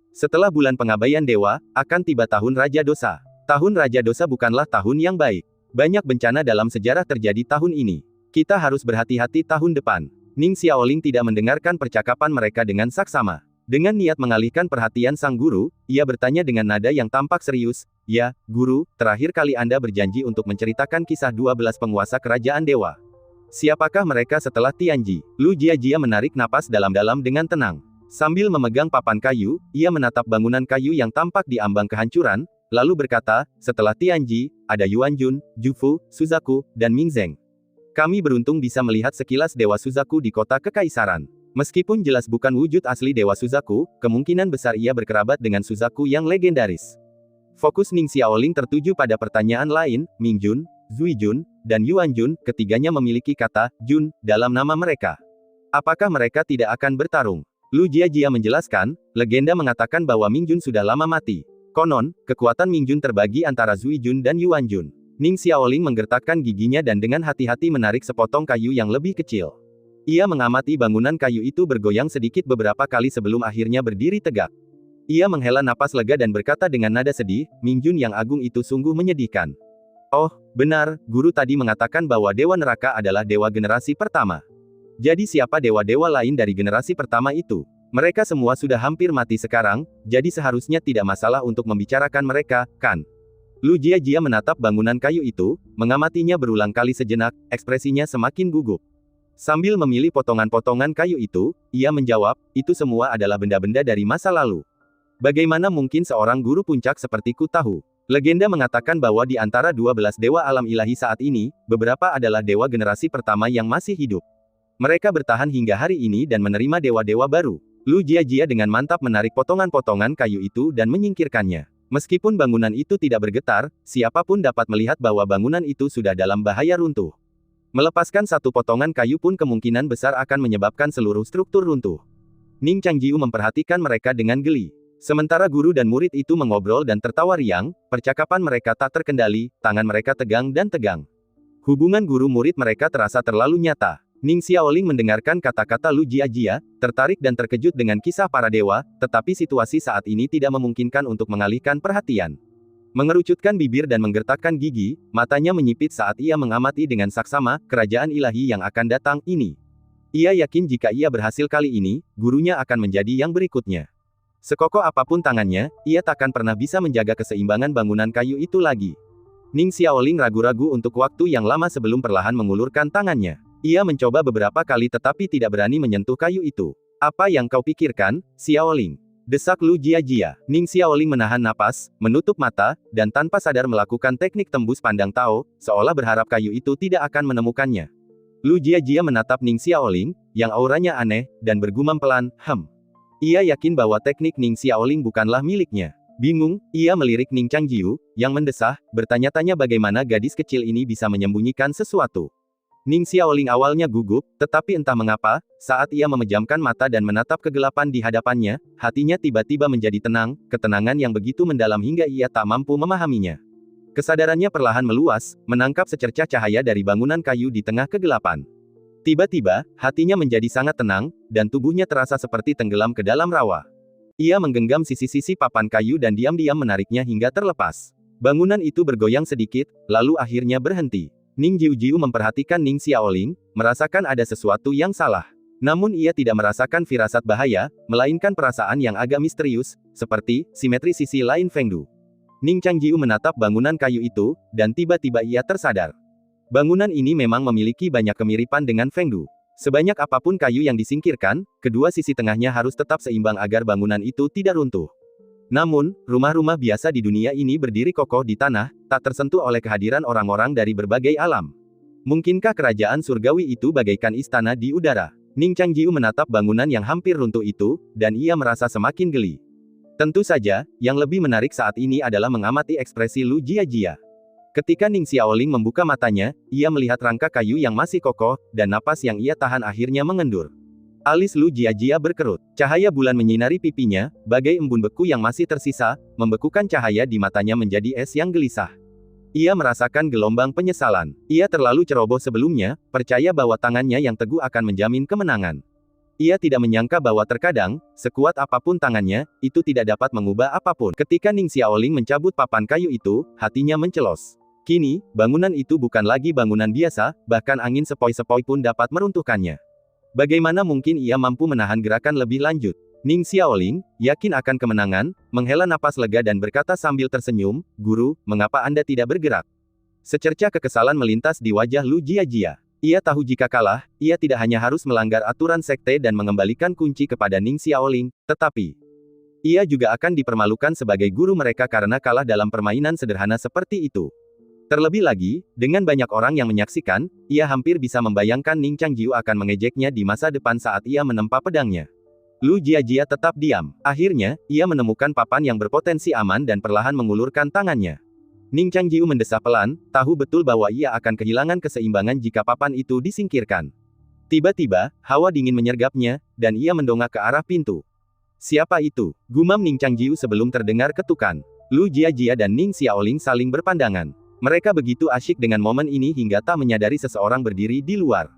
Setelah bulan pengabaian dewa, akan tiba tahun Raja Dosa. Tahun Raja Dosa bukanlah tahun yang baik. Banyak bencana dalam sejarah terjadi tahun ini. Kita harus berhati-hati tahun depan. Ning Xiaoling tidak mendengarkan percakapan mereka dengan saksama. Dengan niat mengalihkan perhatian sang guru, ia bertanya dengan nada yang tampak serius, ya, guru, terakhir kali Anda berjanji untuk menceritakan kisah 12 penguasa kerajaan dewa. Siapakah mereka setelah Tianji? Lu Jiajia menarik napas dalam-dalam dengan tenang. Sambil memegang papan kayu, ia menatap bangunan kayu yang tampak di ambang kehancuran, lalu berkata, setelah Tianji, ada Yuanjun, Jufu, Suzaku, dan Mingzeng. Kami beruntung bisa melihat sekilas Dewa Suzaku di kota Kekaisaran. Meskipun jelas bukan wujud asli Dewa Suzaku, kemungkinan besar ia berkerabat dengan Suzaku yang legendaris. Fokus Ning Xiaoling tertuju pada pertanyaan lain, Mingjun, Zuijun, dan Yuanjun, ketiganya memiliki kata Jun dalam nama mereka. Apakah mereka tidak akan bertarung? Lu Jiajia menjelaskan, legenda mengatakan bahwa Mingjun sudah lama mati. Konon, kekuatan Mingjun terbagi antara Zuijun dan Yuanjun. Ning Xiaoling menggertakkan giginya dan dengan hati-hati menarik sepotong kayu yang lebih kecil. Ia mengamati bangunan kayu itu bergoyang sedikit beberapa kali sebelum akhirnya berdiri tegak. Ia menghela napas lega dan berkata dengan nada sedih, Mingjun yang agung itu sungguh menyedihkan. Oh, benar, guru tadi mengatakan bahwa Dewa Neraka adalah dewa generasi pertama. Jadi siapa dewa-dewa lain dari generasi pertama itu? Mereka semua sudah hampir mati sekarang, jadi seharusnya tidak masalah untuk membicarakan mereka, kan? Lu Jiajia menatap bangunan kayu itu, mengamatinya berulang kali sejenak, ekspresinya semakin gugup. Sambil memilih potongan-potongan kayu itu, ia menjawab, itu semua adalah benda-benda dari masa lalu. Bagaimana mungkin seorang guru puncak sepertiku tahu? Legenda mengatakan bahwa di antara 12 dewa alam ilahi saat ini, beberapa adalah dewa generasi pertama yang masih hidup. Mereka bertahan hingga hari ini dan menerima dewa-dewa baru. Lu Jiajia dengan mantap menarik potongan-potongan kayu itu dan menyingkirkannya. Meskipun bangunan itu tidak bergetar, siapapun dapat melihat bahwa bangunan itu sudah dalam bahaya runtuh. Melepaskan satu potongan kayu pun kemungkinan besar akan menyebabkan seluruh struktur runtuh. Ning Changjiu memperhatikan mereka dengan geli. Sementara guru dan murid itu mengobrol dan tertawa riang, percakapan mereka tak terkendali, tangan mereka tegang dan tegang. Hubungan guru-murid mereka terasa terlalu nyata. Ning Xiaoling mendengarkan kata-kata Lu Jiajia, tertarik dan terkejut dengan kisah para dewa, tetapi situasi saat ini tidak memungkinkan untuk mengalihkan perhatian. Mengerucutkan bibir dan menggertakkan gigi, matanya menyipit saat ia mengamati dengan saksama, kerajaan ilahi yang akan datang ini. Ia yakin jika ia berhasil kali ini, gurunya akan menjadi yang berikutnya. Sekokoh apapun tangannya, ia takkan pernah bisa menjaga keseimbangan bangunan kayu itu lagi. Ning Xiaoling ragu-ragu untuk waktu yang lama sebelum perlahan mengulurkan tangannya. Ia mencoba beberapa kali tetapi tidak berani menyentuh kayu itu. Apa yang kau pikirkan, Xiaoling? Desak Lu Jiajia. Ning Xiaoling menahan napas, menutup mata, dan tanpa sadar melakukan teknik tembus pandang Tao, seolah berharap kayu itu tidak akan menemukannya. Lu Jiajia menatap Ning Xiaoling, yang auranya aneh, dan bergumam pelan, Ia yakin bahwa teknik Ning Xiaoling bukanlah miliknya. Bingung, ia melirik Ning Changjiu, yang mendesah, bertanya-tanya bagaimana gadis kecil ini bisa menyembunyikan sesuatu. Ning Xiaoling awalnya gugup, tetapi entah mengapa, saat ia memejamkan mata dan menatap kegelapan di hadapannya, hatinya tiba-tiba menjadi tenang, ketenangan yang begitu mendalam hingga ia tak mampu memahaminya. Kesadarannya perlahan meluas, menangkap secercah cahaya dari bangunan kayu di tengah kegelapan. Tiba-tiba, hatinya menjadi sangat tenang, dan tubuhnya terasa seperti tenggelam ke dalam rawa. Ia menggenggam sisi-sisi papan kayu dan diam-diam menariknya hingga terlepas. Bangunan itu bergoyang sedikit, lalu akhirnya berhenti. Ning Jiujiu memperhatikan Ning Xiaoling, merasakan ada sesuatu yang salah. Namun ia tidak merasakan firasat bahaya, melainkan perasaan yang agak misterius, seperti simetri sisi lain Fengdu. Ning Changjiu menatap bangunan kayu itu, dan tiba-tiba ia tersadar. Bangunan ini memang memiliki banyak kemiripan dengan Fengdu. Sebanyak apapun kayu yang disingkirkan, kedua sisi tengahnya harus tetap seimbang agar bangunan itu tidak runtuh. Namun, rumah-rumah biasa di dunia ini berdiri kokoh di tanah, tak tersentuh oleh kehadiran orang-orang dari berbagai alam. Mungkinkah kerajaan surgawi itu bagaikan istana di udara? Ning Changjiu menatap bangunan yang hampir runtuh itu, dan ia merasa semakin geli. Tentu saja, yang lebih menarik saat ini adalah mengamati ekspresi Lu Jiajia. Ketika Ning Xiaoling membuka matanya, ia melihat rangka kayu yang masih kokoh, dan napas yang ia tahan akhirnya mengendur. Alis Lu Jiajia berkerut. Cahaya bulan menyinari pipinya, bagai embun beku yang masih tersisa, membekukan cahaya di matanya menjadi es yang gelisah. Ia merasakan gelombang penyesalan. Ia terlalu ceroboh sebelumnya, percaya bahwa tangannya yang teguh akan menjamin kemenangan. Ia tidak menyangka bahwa terkadang, sekuat apapun tangannya, itu tidak dapat mengubah apapun. Ketika Ning Xiaoling mencabut papan kayu itu, hatinya mencelos. Kini, bangunan itu bukan lagi bangunan biasa, bahkan angin sepoi-sepoi pun dapat meruntuhkannya. Bagaimana mungkin ia mampu menahan gerakan lebih lanjut? Ning Xiaoling, yakin akan kemenangan, menghela napas lega dan berkata sambil tersenyum, "Guru, mengapa Anda tidak bergerak?" Secercah kekesalan melintas di wajah Lu Jiajia. Ia tahu jika kalah, ia tidak hanya harus melanggar aturan sekte dan mengembalikan kunci kepada Ning Xiaoling, tetapi ia juga akan dipermalukan sebagai guru mereka karena kalah dalam permainan sederhana seperti itu. Terlebih lagi, dengan banyak orang yang menyaksikan, ia hampir bisa membayangkan Ning Changjiu akan mengejeknya di masa depan saat ia menempa pedangnya. Lu Jiajia tetap diam. Akhirnya, ia menemukan papan yang berpotensi aman dan perlahan mengulurkan tangannya. Ning Changjiu mendesah pelan, tahu betul bahwa ia akan kehilangan keseimbangan jika papan itu disingkirkan. Tiba-tiba, hawa dingin menyergapnya, dan ia mendongak ke arah pintu. "Siapa itu?" gumam Ning Changjiu sebelum terdengar ketukan. Lu Jiajia dan Ning Xiaoling saling berpandangan. Mereka begitu asyik dengan momen ini hingga tak menyadari seseorang berdiri di luar.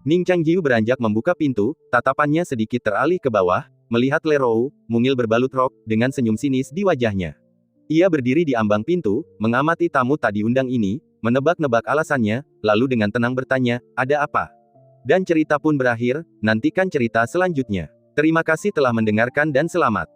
Ning Changjiu beranjak membuka pintu, tatapannya sedikit teralih ke bawah, melihat Lerou, mungil berbalut rok, dengan senyum sinis di wajahnya. Ia berdiri di ambang pintu, mengamati tamu tak diundang ini, menebak-nebak alasannya, lalu dengan tenang bertanya, "Ada apa?" Dan cerita pun berakhir, nantikan cerita selanjutnya. Terima kasih telah mendengarkan dan selamat